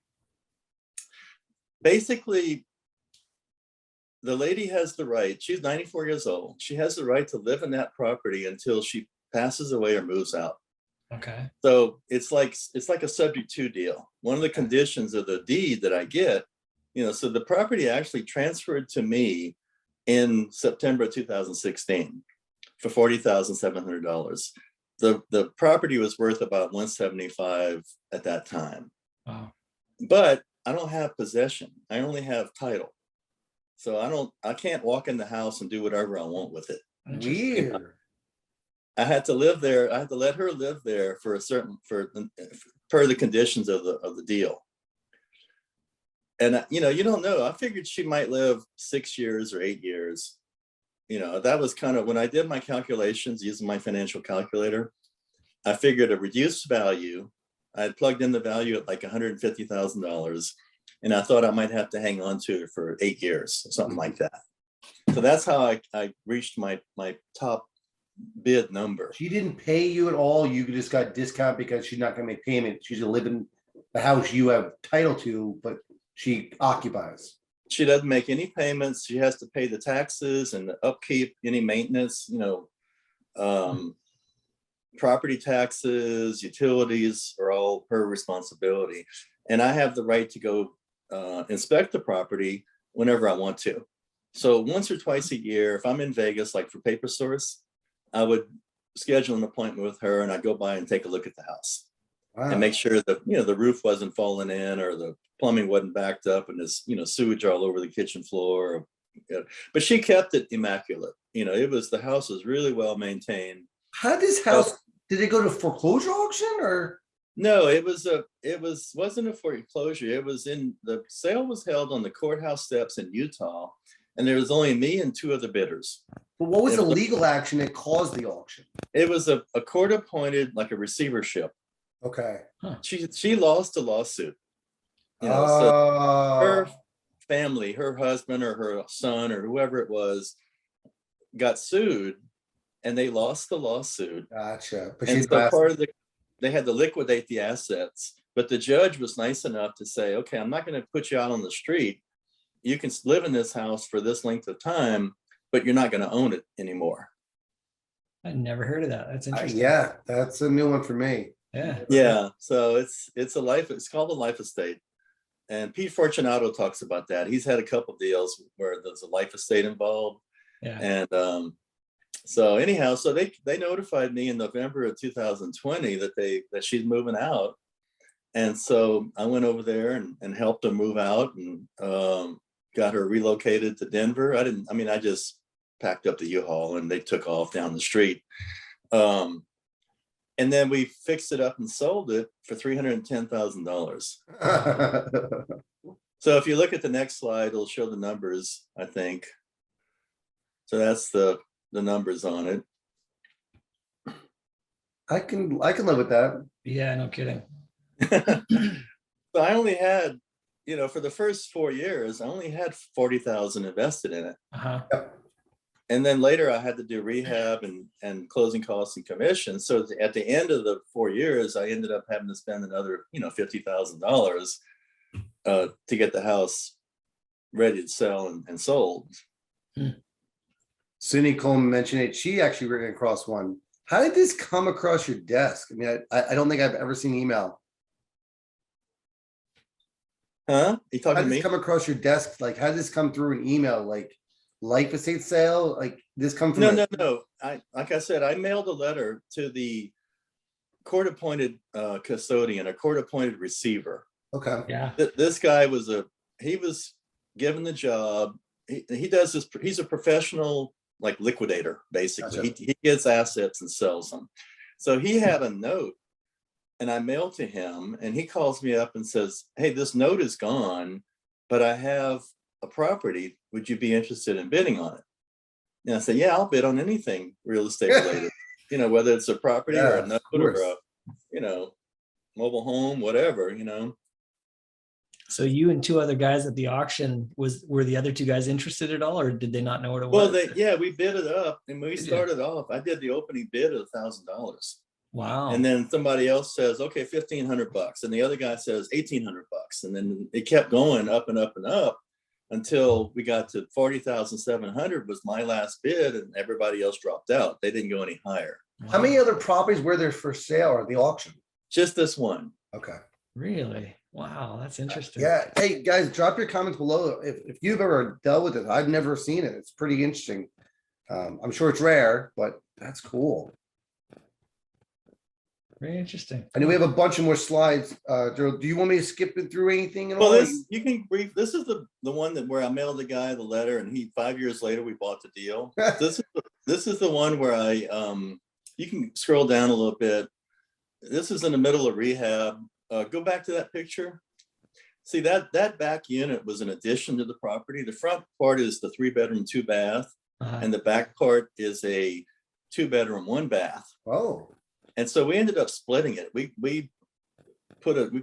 Basically, the lady has the right, she's 94 years old. She has the right to live in that property until she passes away or moves out. Okay. So it's like a subject to deal. One of the conditions of the deed that I get, so the property actually transferred to me in September 2016 for $40,700. The property was worth about $175 at that time. Wow. But I don't have possession. I only have title. So I can't walk in the house and do whatever I want with it. Weird. I had to live there. I had to let her live there per the conditions of the deal. And you don't know. I figured she might live 6 years or 8 years. That was kind of when I did my calculations using my financial calculator. I figured a reduced value. I had plugged in the value at like $150,000, and I thought I might have to hang on to it for 8 years, something like that. So that's how I reached my top bid number. She didn't pay you at all. You just got discount because she's not going to make payment. She's going to live in the house you have title to, but she occupies. She doesn't make any payments. She has to pay the taxes and the upkeep, any maintenance, property taxes, utilities are all her responsibility. And I have the right to go inspect the property whenever I want to. So once or twice a year, if I'm in Vegas, like for Paper Source, I would schedule an appointment with her and I'd go by and take a look at the house. Wow. And make sure that, the roof wasn't falling in or the plumbing wasn't backed up and there's, sewage all over the kitchen floor. But she kept it immaculate. The house was really well maintained. How did this house, did it go to foreclosure auction or? No, wasn't a foreclosure. The sale was held on the courthouse steps in Utah, and there was only me and 2 other bidders. But what was the legal action that caused the auction? It was a court appointed, like a receivership. Okay. She lost a lawsuit. You know, so Oh, her family, her husband or her son or whoever it was, got sued, and they lost the lawsuit. gotcha. But And she's so last. they had to liquidate the assets. But the judge was nice enough to say, okay, I'm not going to put you out on the street. You can live in this house for this length of time, but you're not going to own it anymore. I never heard of that. That's interesting. Yeah, that's a new one for me. Yeah. Yeah. So it's a life. It's called a life estate. And Pete Fortunato talks about that. He's had a couple of deals where there's a life estate involved. Yeah. And so anyhow, so they notified me in November of 2020 that she's moving out. And so I went over there and helped her move out, and got her relocated to Denver. I just packed up the U-Haul and they took off down the street. And then we fixed it up and sold it for $310,000. So if you look at the next slide, it'll show the numbers, I think. So that's the numbers on it. I can live with that. Yeah, no kidding. So I only had, for the first 4 years, I only had 40,000 invested in it. Uh-huh. And then later I had to do rehab and closing costs and commissions. So at the end of the 4 years, I ended up having to spend another, $50,000 to get the house ready to sell and sold. Cindy Coleman mentioned it. She actually ran across one. How did this come across your desk? I mean, I don't think I've ever seen email. Huh? You How talking to did this me? come across your desk? Like, how did this come through an email? Like, life estate sale? Like, this come from? No. Like I said, I mailed a letter to the court-appointed custodian, a court-appointed receiver. Okay. Yeah. This guy was given the job. He does this. He's a professional, like, liquidator, basically. Gotcha. He gets assets and sells them. So he had a note, and I mailed to him, and he calls me up and says, "Hey, this note is gone, but I have a property. Would you be interested in bidding on it?" And I said, "Yeah, I'll bid on anything real estate related. Whether it's a property or a Yeah, note of or course. mobile home, whatever, So you and two other guys at the auction, were the other two guys interested at all, or did they not know what it Well, was? we bid it up, and we Did you? started off. I did the opening bid at $1,000, Wow. and then somebody else says, "Okay, $1,500," and the other guy says $1,800, and then it kept going up and up and up until we got to 40,700 was my last bid, and everybody else dropped out. They didn't go any higher. How many other properties were there for sale at the auction? Just this one. Okay. Really? Wow, that's interesting. Yeah. Hey, guys, drop your comments below if you've ever dealt with it. I've never seen it. It's pretty interesting. I'm sure it's rare, but that's cool. Very interesting. I know we have a bunch of more slides. Gerald, do you want me to skip it through anything at all? Well, you can brief. This is the one where I mailed the guy the letter, and 5 years later we bought the deal. This is the one where you can scroll down a little bit. This is in the middle of rehab. Go back to that picture. See, that back unit was an addition to the property. The front part is the 3-bedroom, 2-bath, and the back part is a 2-bedroom, 1-bath. Oh. And so we ended up splitting it. We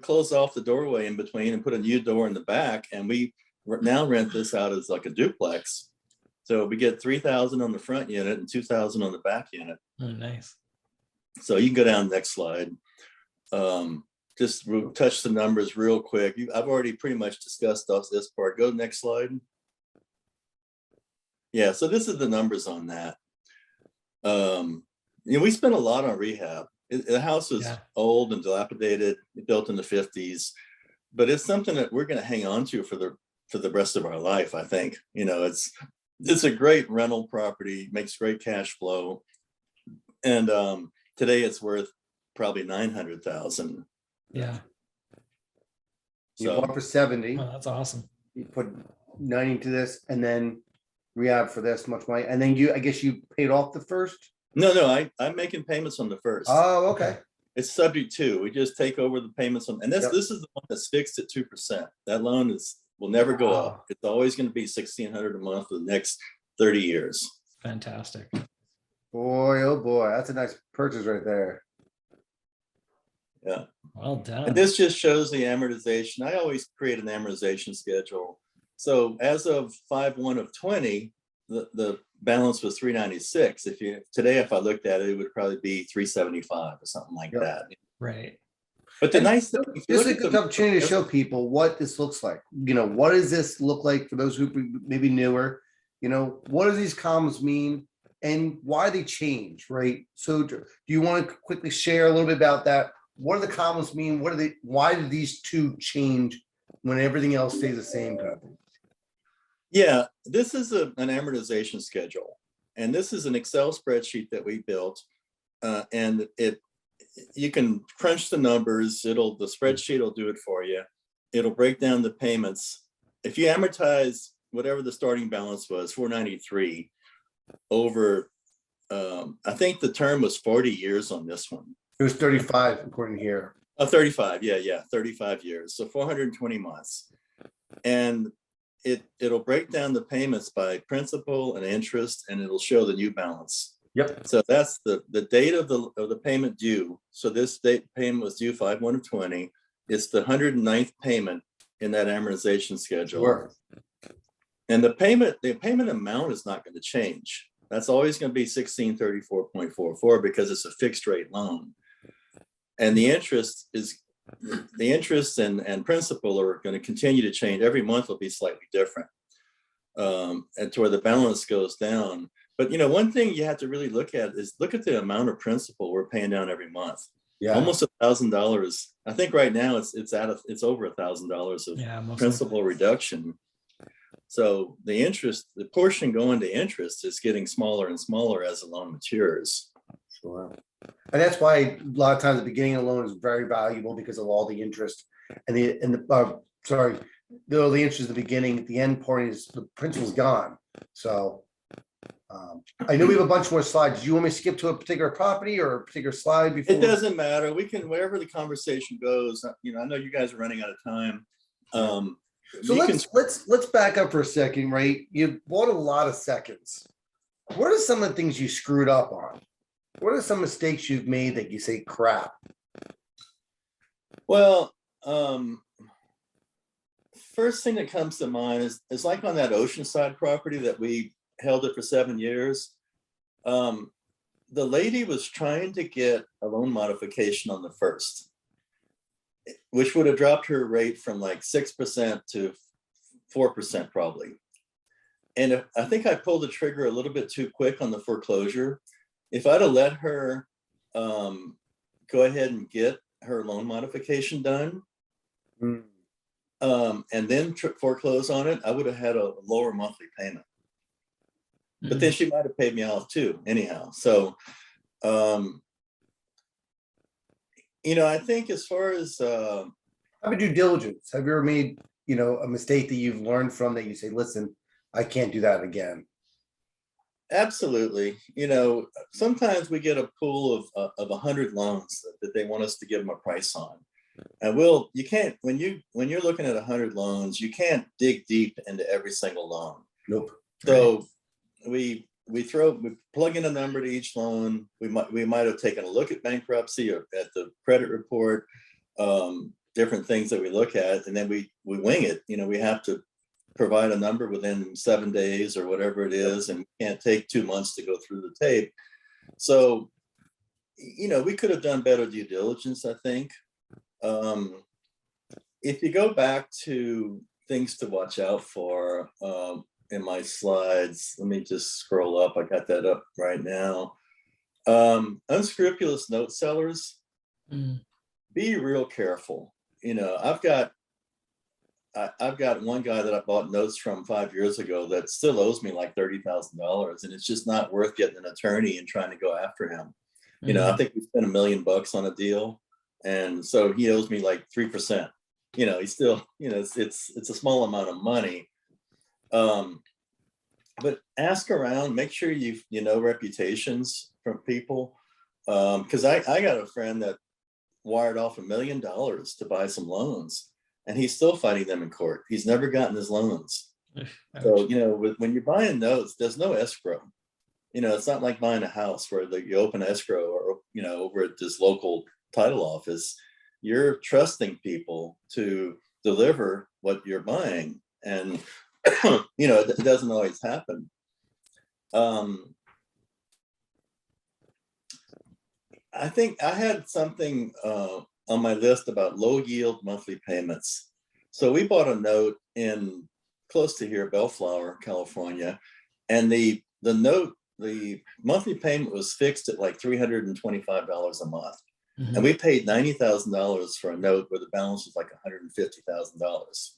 closed off the doorway in between and put a new door in the back, and we now rent this out as like a duplex. So we get $3,000 on the front unit and $2,000 on the back unit. Oh, nice. So you can go down the next slide. Just touch the numbers real quick. I've already pretty much discussed this part. Go next slide. Yeah, so this is the numbers on that. We spent a lot on rehab. The house was old and dilapidated, built in the 50s, but it's something that we're going to hang on to for the rest of our life. I think, it's a great rental property, makes great cash flow. And today it's worth probably $900,000. Yeah. You bought for 70. Oh, that's awesome. You put 90 to this, and then rehab for this much money, and then I guess you paid off the first. No, I'm making payments on the first. Oh, okay. It's subject to. We just take over the payments on, and this is the one that's fixed at 2%. That loan will never go up. It's always going to be $1,600 a month for the next 30 years. Fantastic. Boy, oh boy, that's a nice purchase right there. Yeah. Well done. And this just shows the amortization. I always create an amortization schedule. So as of 5/1 of 20, the balance was 396. If I looked at it, it would probably be 375 or something like that. Right. But the And nice thing, if you this is look a at good opportunity to show people what this looks like. What does this look like for those who may be newer? What do these columns mean and why they change, right? So do you want to quickly share a little bit about that? What do the columns mean? Why do these two change when everything else stays the same kind of thing? Yeah, this is an amortization schedule. And this is an Excel spreadsheet that we built. And you can crunch the numbers. The spreadsheet will do it for you. It'll break down the payments. If you amortize whatever the starting balance was, 493 over, I think the term was 40 years on this one. It was 35 according here. 35. Yeah. 35 years. So 420 months. And it'll break down the payments by principal and interest, and it'll show the new balance. Yep. So that's the date of the payment due. So this date payment was due 5/1 of 20. It's the 109th payment in that amortization schedule. Sure. And the payment amount is not going to change. That's always going to be 1634.44 because it's a fixed rate loan. And the interest and principal are going to continue to change. Every month will be slightly different, and to where the balance goes down. But one thing you have to really look at the amount of principal we're paying down every month. Yeah, almost $1,000. I think right now it's over $1,000 of principal reduction. So the portion going to interest is getting smaller and smaller as the loan matures. Sure. And that's why a lot of times the beginning of the loan is very valuable because of all the interest and the interest at the beginning. At the end point is the principal's gone. So I know we have a bunch more slides. Do you want me to skip to a particular property or a particular slide before? It doesn't matter. We can, wherever the conversation goes. I know you guys are running out of time. So let's back up for a second, right? You bought a lot of seconds. What are some of the things you screwed up on? What are some mistakes you've made that you say, crap? Well, first thing that comes to mind is like on that Oceanside property that we held it for 7 years. The lady was trying to get a loan modification on the first, which would have dropped her rate from like 6% to 4% probably. And I think I pulled the trigger a little bit too quick on the foreclosure. If I'd have let her go ahead and get her loan modification done, and then foreclose on it, I would have had a lower monthly payment. But then she might have paid me off too, anyhow. So, I think as far as how about due diligence? Have you ever made a mistake that you've learned from that you say, listen, I can't do that again? Absolutely. Sometimes we get a pool of 100 loans that they want us to give them a price on. And you can't, when you're looking at 100 loans, you can't dig deep into every single loan. Nope. So we plug in a number to each loan. We might have taken a look at bankruptcy or at the credit report, different things that we look at, and then we wing it. We have to provide a number within 7 days or whatever it is, and we can't take 2 months to go through the tape. So, we could have done better due diligence, I think. If you go back to things to watch out for in my slides, let me just scroll up. I got that up right now. Unscrupulous note sellers, be real careful. I've got one guy that I bought notes from 5 years ago that still owes me like $30,000, and it's just not worth getting an attorney and trying to go after him. I think we spent $1 million on a deal, and so he owes me like 3%. He's still, it's a small amount of money. But ask around, make sure you know reputations from people. Because I got a friend that wired off $1 million to buy some loans, and he's still fighting them in court. He's never gotten his loans. So, when you're buying notes, there's no escrow. It's not like buying a house where you open escrow or, over at this local title office. you're trusting people to deliver what you're buying. And, it doesn't always happen. I think I had something on my list about low yield monthly payments. So we bought a note in close to here, Bellflower, California, and the monthly payment was fixed at like $325 a month. Mhm. And we paid $90,000 for a note where the balance was like $150,000.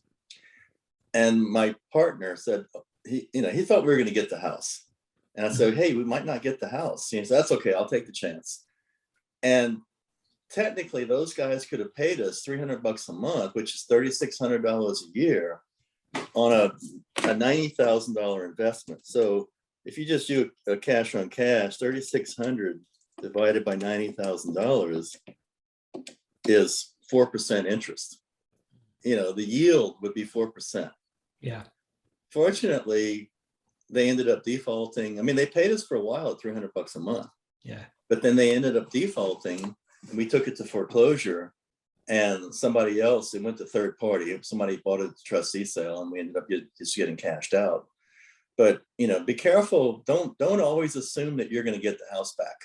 And my partner said, he thought we were going to get the house. And I said, hey, we might not get the house. He said, that's okay, I'll take the chance. And technically, those guys could have paid us $300 a month, which is $3,600 a year on a $90,000 investment. So if you just do a cash on cash, $3,600 divided by $90,000 is 4% interest. The yield would be 4%. Yeah. Fortunately, they ended up defaulting. I mean, they paid us for a while at $300 a month. Yeah. But then they ended up defaulting, and we took it to foreclosure, and somebody else, it went to third party. Somebody bought it at the trustee sale, and we ended up just getting cashed out. But, be careful. Don't always assume that you're going to get the house back.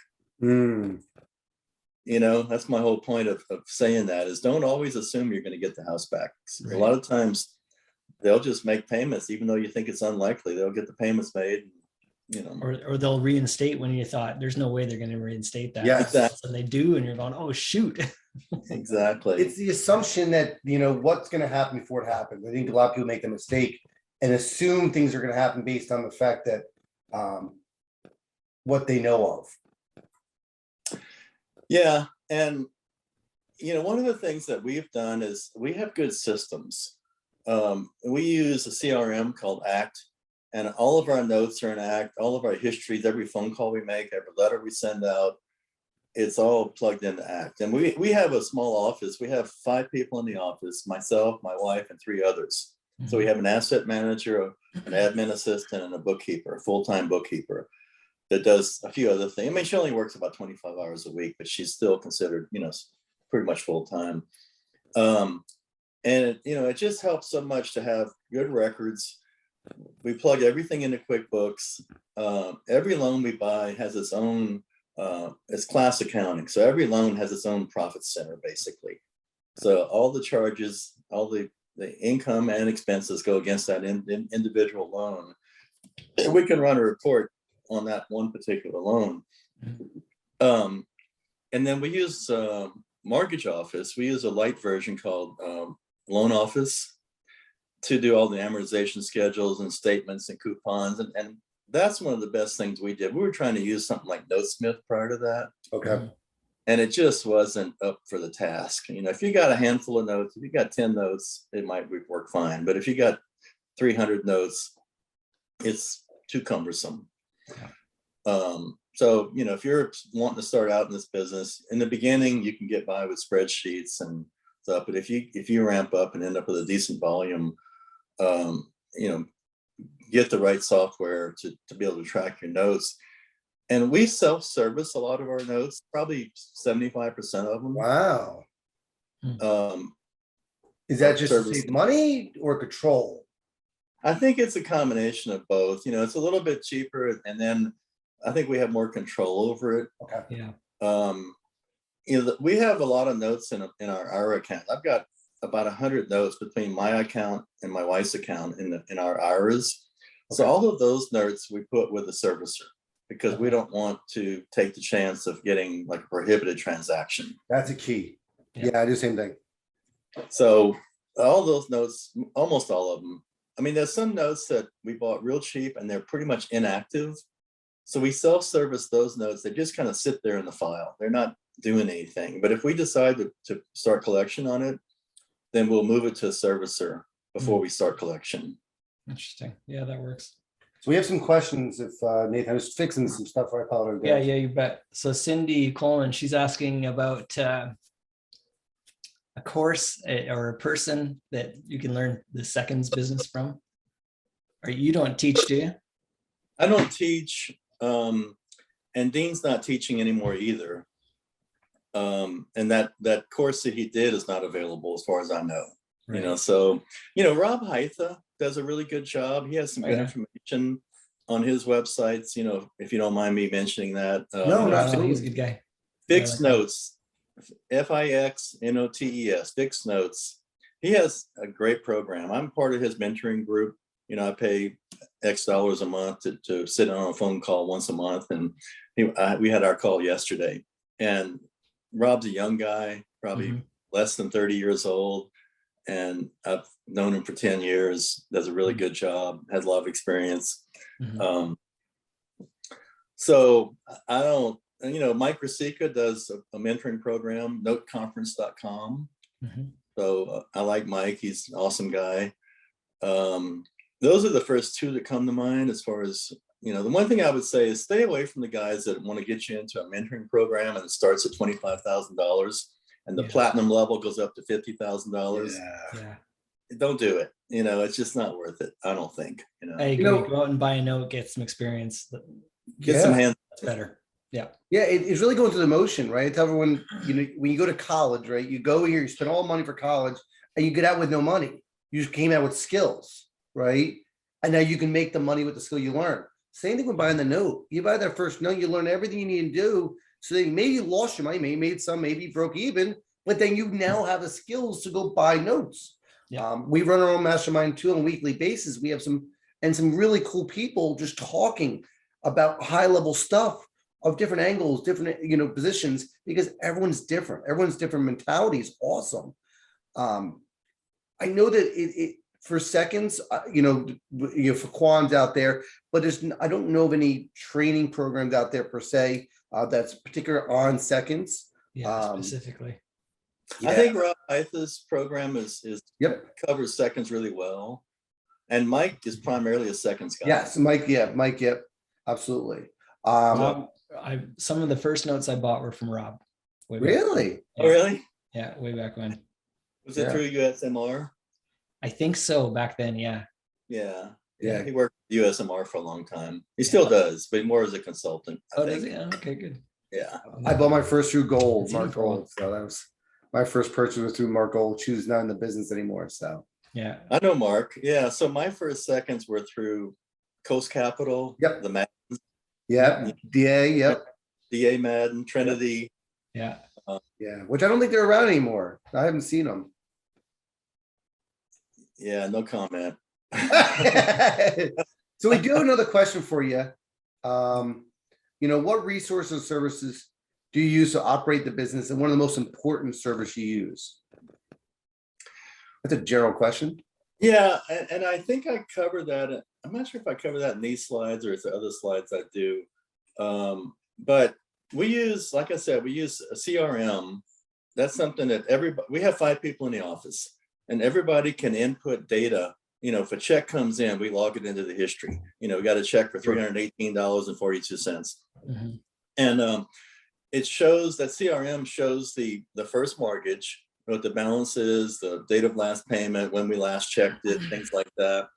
That's my whole point of saying that, is don't always assume you're going to get the house back. Right. A lot of times they'll just make payments, even though you think it's unlikely. They'll get the payments made. Or they'll reinstate when you thought there's no way they're going to reinstate that. Yes. Exactly. And they do, and you're going, oh shoot. Exactly. It's the assumption that what's going to happen before it happens. I think a lot of people make the mistake and assume things are going to happen based on the fact that what they know of. Yeah, and one of the things that we've done is we have good systems. We use a CRM called ACT. And all of our notes are in ACT, all of our histories, every phone call we make, every letter we send out, it's all plugged into ACT. And we have a small office. We have 5 people in the office, myself, my wife, and 3 others. Mm-hmm. So we have an asset manager, an admin assistant, and a bookkeeper, a full-time bookkeeper that does a few other things. I mean, she only works about 25 hours a week, but she's still considered, pretty much full-time. And, it just helps so much to have good records. We plug everything into QuickBooks. Every loan we buy has its own, it's class accounting. So every loan has its own profit center, basically. So all the charges, all the income and expenses go against that individual loan. And we can run a report on that one particular loan. And then we use Mortgage Office. We use a light version called Loan Office to do all the amortization schedules and statements and coupons. And that's one of the best things we did. We were trying to use something like NoteSmith prior to that. Okay. And it just wasn't up for the task. If you got a handful of notes, if you got 10 notes, it might work fine. But if you got 300 notes, it's too cumbersome. Yeah. So, if you're wanting to start out in this business, in the beginning, you can get by with spreadsheets and stuff. But if you ramp up and end up with a decent volume, get the right software to be able to track your notes. And we self-service a lot of our notes, probably 75% of them. Wow. Is that just to save money or control? I think it's a combination of both. It's a little bit cheaper, and then I think we have more control over it. Okay. Yeah. We have a lot of notes in our account. I've got about 100 notes between my account and my wife's account in our IRAs. Okay. So all of those notes we put with the servicer, because we don't want to take the chance of getting like a prohibited transaction. That's a key. Yeah, I do the same thing. So all those notes, almost all of them. I mean, there's some notes that we bought real cheap and they're pretty much inactive. So we self-service those notes. They just kind of sit there in the file. They're not doing anything. But if we decide to start collection on it, then we'll move it to a servicer before we start collection. Interesting. Yeah, that works. So we have some questions. If Nathan, I was fixing some stuff for I apologize. Yeah, you bet. So Cindy Coleman, she's asking about a course or a person that you can learn the seconds business from. Or you don't teach, do you? I don't teach, and Dean's not teaching anymore either. And that course that he did is not available as far as I know. Right. So, Rob Heitha does a really good job. He has some good information on his websites, if you don't mind me mentioning that. No, absolutely. He's a good guy. Fixed Notes, FIXNOTES, Fixed Notes. He has a great program. I'm part of his mentoring group. I pay X dollars a month to sit on a phone call once a month. And we had our call yesterday. And Rob's a young guy, probably less than 30 years old. And I've known him for 10 years, does a really good job, has a lot of experience. So I don't, Mike Rosica does a mentoring program, noteconference.com. So I like Mike, he's an awesome guy. Those are the first two that come to mind as far as, the one thing I would say is stay away from the guys that want to get you into a mentoring program and it starts at $25,000 and the platinum level goes up to $50,000. Yeah. Don't do it. It's just not worth it. I don't think, I agree. Go out and buy a note, get some experience. Get some hands. That's better. Yeah. Yeah. It's really going through the motion, right? I tell everyone, when you go to college, right, you go here, you spend all the money for college and you get out with no money. You just came out with skills, right? And now you can make the money with the skill you learn. Same thing with buying the note. You buy that first note, you learn everything you need to do. So then maybe you lost your money, maybe you made some, maybe you broke even, but then you now have the skills to go buy notes. Yeah. We run our own mastermind too on a weekly basis. We have some really cool people just talking about high level stuff of different angles, different, positions, because everyone's different. Everyone's different mentality is awesome. I know that it for seconds, for quants out there, but I don't know of any training programs out there per se that's particular on seconds. Yeah, specifically. I think Rob Heitha's program is covers seconds really well. And Mike is primarily a seconds guy. Yes, Mike, yep, absolutely. Some of the first notes I bought were from Rob. Really? Oh, really? Yeah, way back when. Was it through USMR? I think so, back then, yeah. Yeah. He worked at USMR for a long time. He still does, but more as a consultant. Does he? Okay, good. Yeah. I bought my first through Gold, Mark Gold. So that was my first purchase was through Mark Gold. She was not in the business anymore. So yeah. I know Mark. Yeah. So my first seconds were through Coast Capital. Yep. The Madden. Yep. DA. Yep. DA Madden, Trinity. Yeah. Which I don't think they're around anymore. I haven't seen them. Yeah, no comment. So we do have another question for you. What resources and services do you use to operate the business, and one of the most important service you use? That's a general question. Yeah, and I think I covered that. I'm not sure if I cover that in these slides or if the other slides I do. But we use, like I said, we use a CRM. That's something that we have 5 people in the office and everybody can input data. If a check comes in, we log it into the history. We got a check for $318.42. And it shows that CRM shows the first mortgage, what the balance is, the date of last payment, when we last checked it, things like that.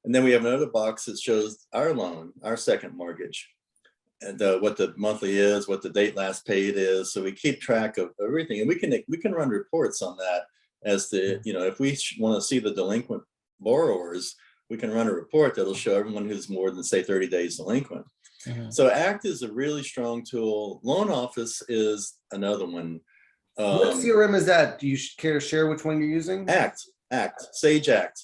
And then we have another box that shows our loan, our second mortgage, and what the monthly is, what the date last paid is. So we keep track of everything, and we can run reports on that as to, if we want to see the delinquent borrowers, we can run a report that'll show everyone who's more than, say, 30 days delinquent. So ACT is a really strong tool. Loan Office is another one. What CRM is that? Do you care to share which one you're using? ACT, Sage ACT.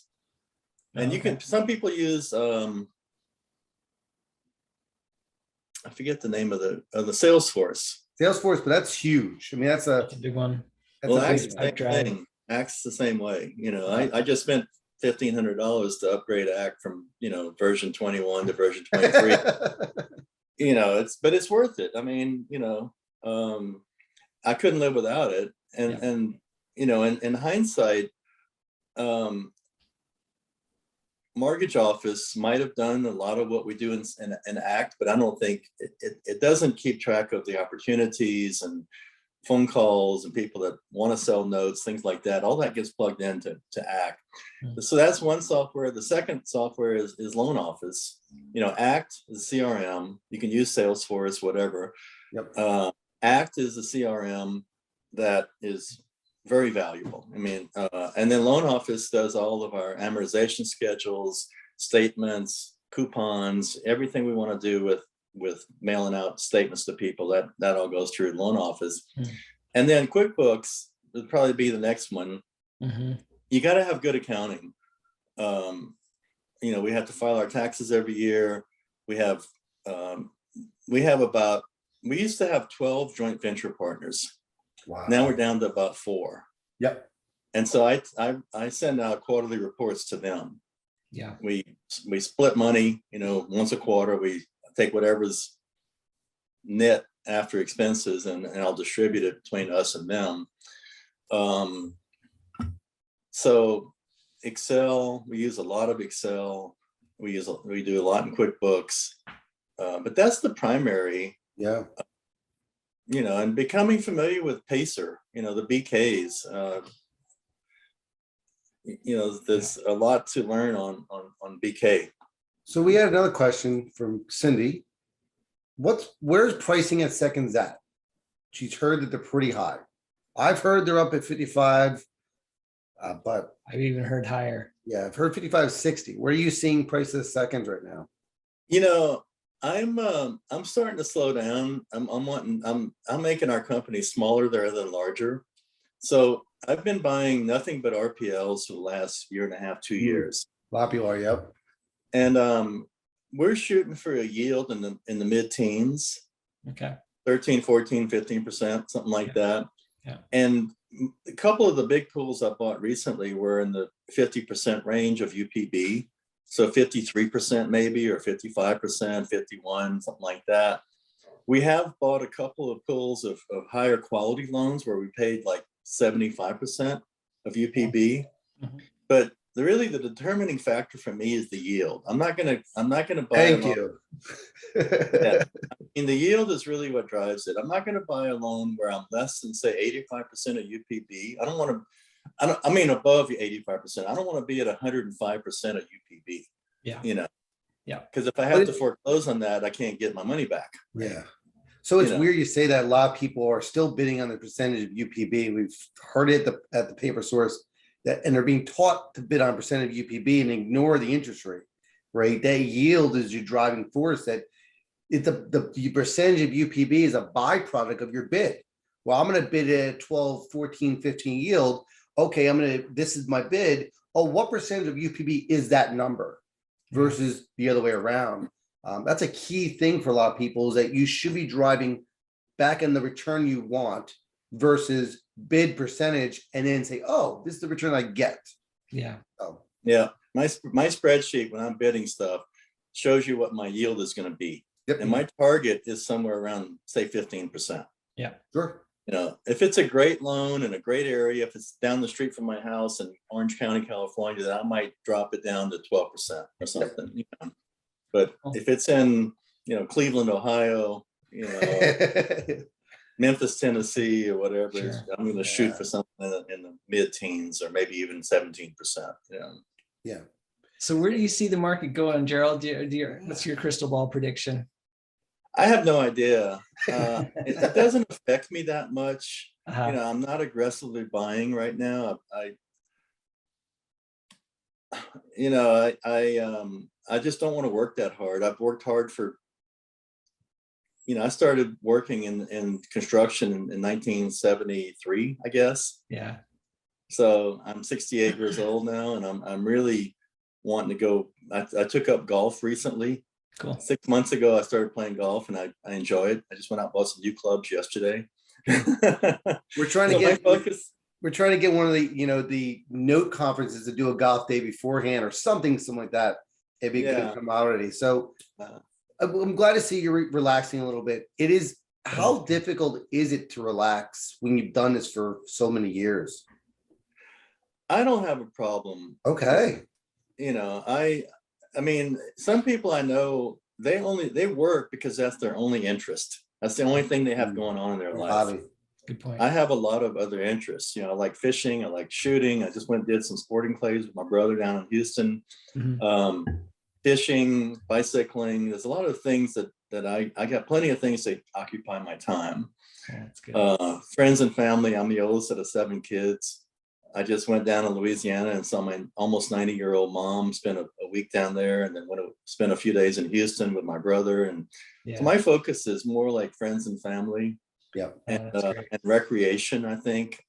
And you can, some people use, I forget the name of the Salesforce. Salesforce, but that's huge. I mean, that's a big one. Well, ACT's the same way. I just spent $1,500 to upgrade ACT from version 21 to version 23. But it's worth it. I mean, I couldn't live without it. And in hindsight, Mortgage Office might have done a lot of what we do in ACT, but I don't think it doesn't keep track of the opportunities and phone calls and people that want to sell notes, things like that. All that gets plugged into ACT. So that's one software. The second software is Loan Office. ACT is CRM. You can use Salesforce, whatever. Yep. ACT is the CRM. that is very valuable. I mean, and then loan office does all of our amortization schedules, statements, coupons, everything we want to do with mailing out statements to people, that all goes through loan office. And then QuickBooks would probably be the next one. You got to have good accounting. You know, we have to file our taxes every year. We used to have 12 joint venture partners. Wow. Now we're down to about 4. Yep. And so I send out quarterly reports to them. Yeah. We split money, you know, once a quarter. We take whatever's net after expenses and I'll distribute it between us and them. So Excel, we use a lot of Excel. We do a lot in QuickBooks, but that's the primary. Yeah. You know, and becoming familiar with Pacer, you know, the BKs. You know, there's a lot to learn on BK. So we had another question from Cindy. Where's pricing at seconds at? She's heard that they're pretty high. I've heard they're up at 55, but I've even heard higher. Yeah, I've heard 55, 60. Where are you seeing prices seconds right now? You know, I'm starting to slow down. I'm making our company smaller there than larger. So I've been buying nothing but RPLs for the last year and a half, 2 years. A lot of people are, yep. And we're shooting for a yield in the mid-teens. Okay. 13, 14, 15%, something like that. Yeah. And a couple of the big pools I bought recently were in the 50% range of UPB. So 53% maybe, or 55%, 51, something like that. We have bought a couple of pools of higher quality loans where we paid like 75% of UPB. But really the determining factor for me is the yield. I'm not gonna buy. Thank you. Yeah. I mean, the yield is really what drives it. I'm not gonna buy a loan where I'm less than say 85% of UPB. I mean above 85%. I don't want to be at 105% of UPB. Yeah. You know. Yeah. Because if I have to foreclose on that, I can't get my money back. Yeah. So it's weird you say that. A lot of people are still bidding on the percentage of UPB. We've heard it at the paper source and they're being taught to bid on percent of UPB and ignore the interest rate, right? That yield is your driving force. That the percentage of UPB is a byproduct of your bid. Well, I'm going to bid at 12, 14, 15 yield. Okay, this is my bid. Oh, what percentage of UPB is that number versus the other way around? That's a key thing for a lot of people, is that you should be driving back in the return you want versus bid percentage and then say, oh, this is the return I get. Yeah. Oh. Yeah. My spreadsheet when I'm bidding stuff shows you what my yield is going to be. Yep. And my target is somewhere around, say, 15%. Yeah. Sure. You know, if it's a great loan in a great area, if it's down the street from my house in Orange County, California, then I might drop it down to 12% or something. You know? But if it's in, you know, Cleveland, Ohio, you know, Memphis, Tennessee, or whatever, I'm going to shoot for something in the mid-teens or maybe even 17%. Yeah. So where do you see the market going, Gerald? What's your crystal ball prediction? I have no idea. It doesn't affect me that much. You know, I'm not aggressively buying right now. I just don't want to work that hard. I've worked hard for, you know, I started working in construction in 1973, I guess. Yeah. So I'm 68 years old now, and I'm really wanting to go. I took up golf recently. Cool. 6 months ago, I started playing golf, and I enjoy it. I just went out and bought some new clubs yesterday. We're trying to get one of the, you know, the note conferences to do a golf day beforehand or something like that. It'd be a good commodity. So I'm glad to see you're relaxing a little bit. It is. How difficult is it to relax when you've done this for so many years? I don't have a problem. Okay. You know, I mean, some people I know, they work because that's their only interest. That's the only thing they have going on in their life. Hobby. Good point. I have a lot of other interests. You know, I like fishing. I like shooting. I just went and did some sporting clays with my brother down in Houston. Fishing, bicycling. There's a lot of things that I got plenty of things that occupy my time. That's good. Friends and family. I'm the oldest of the 7 kids. I just went down to Louisiana and saw my almost 90-year-old mom, spent a week down there, and then spent a few days in Houston with my brother. And so my focus is more like friends and family. Yeah. And recreation. I think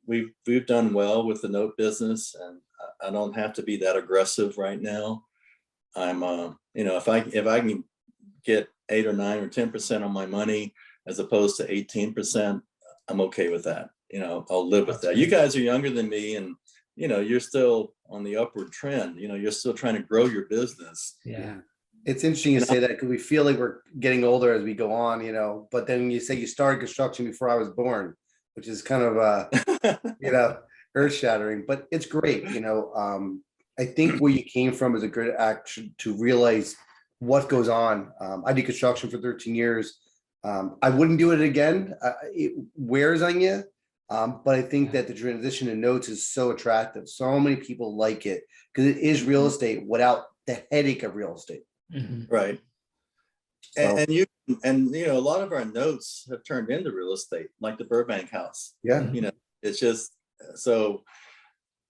we've done well with the note business, and I don't have to be that aggressive right now. I'm if I can get 8 or 9 or 10% on my money as opposed to 18%, I'm okay with that. I'll live with that. You guys are younger than me, and you're still on the upward trend. You're still trying to grow your business. Yeah. It's interesting you say that, because we feel like we're getting older as we go on, but then you say you started construction before I was born, which is kind of, earth shattering, but it's great. I think where you came from is a good action to realize what goes on. I did construction for 13 years. I wouldn't do it again. It wears on you. But I think that the transition to notes is so attractive. So many people like it because it is real estate without the headache of real estate. Mm-hmm. Right. So, and a lot of our notes have turned into real estate, like the Burbank house. yeah. It's just, so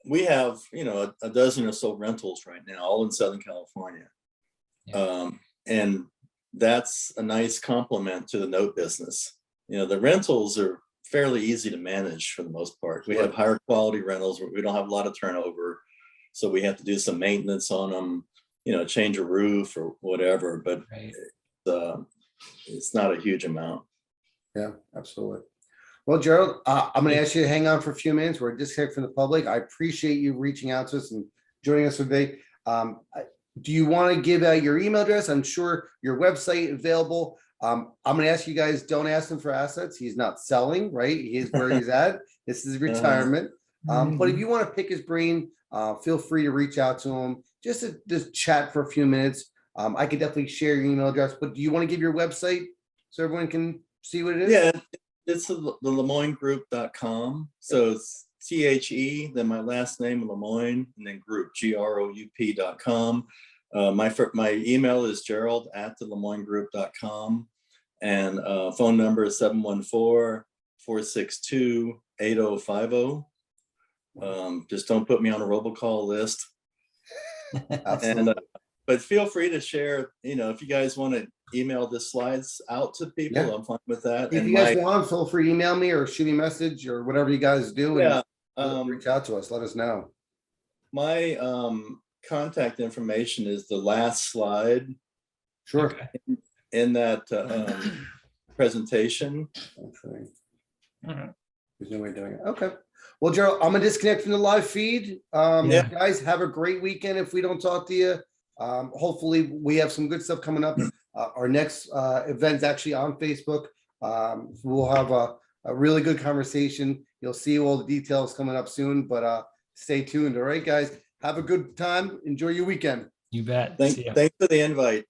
we have, a dozen or so rentals right now, all in Southern California. Yeah. And that's a nice complement to the note business. The rentals are fairly easy to manage for the most part. We have higher quality rentals where we don't have a lot of turnover. So we have to do some maintenance on them, change a roof or whatever, but it's not a huge amount. Yeah, absolutely. Well, Gerald, I'm going to ask you to hang on for a few minutes. We're disconnected from the public. I appreciate you reaching out to us and joining us today. Do you want to give out your email address? I'm sure your website available. I'm going to ask you guys, don't ask him for assets. He's not selling, right? He is where he's at. This is retirement. But if you want to pick his brain, feel free to reach out to him just to chat for a few minutes. I could definitely share your email address, but do you want to give your website so everyone can see what it is? Yeah, it's the LemoineGroup.com. So it's THE, then my last name, Lemoine, and then group, GROUP.com. My email is Gerald@LemoineGroup.com, and phone number is 714-462-8050. Just don't put me on a robocall list. And but feel free to share, if you guys want to email the slides out to people, I'm fine with that. If you guys want, feel free to email me or shoot me a message or whatever you guys do. Yeah. And reach out to us. Let us know. My contact information is the last slide. Sure. In that presentation. Okay. There's no way of doing it. Okay. Well, Gerald, I'm gonna disconnect from the live feed. Guys, have a great weekend. If we don't talk to you, hopefully we have some good stuff coming up. Our next event's actually on Facebook. We'll have a really good conversation. You'll see all the details coming up soon, but stay tuned. All right, guys, have a good time. Enjoy your weekend. You bet. Thanks for the invite.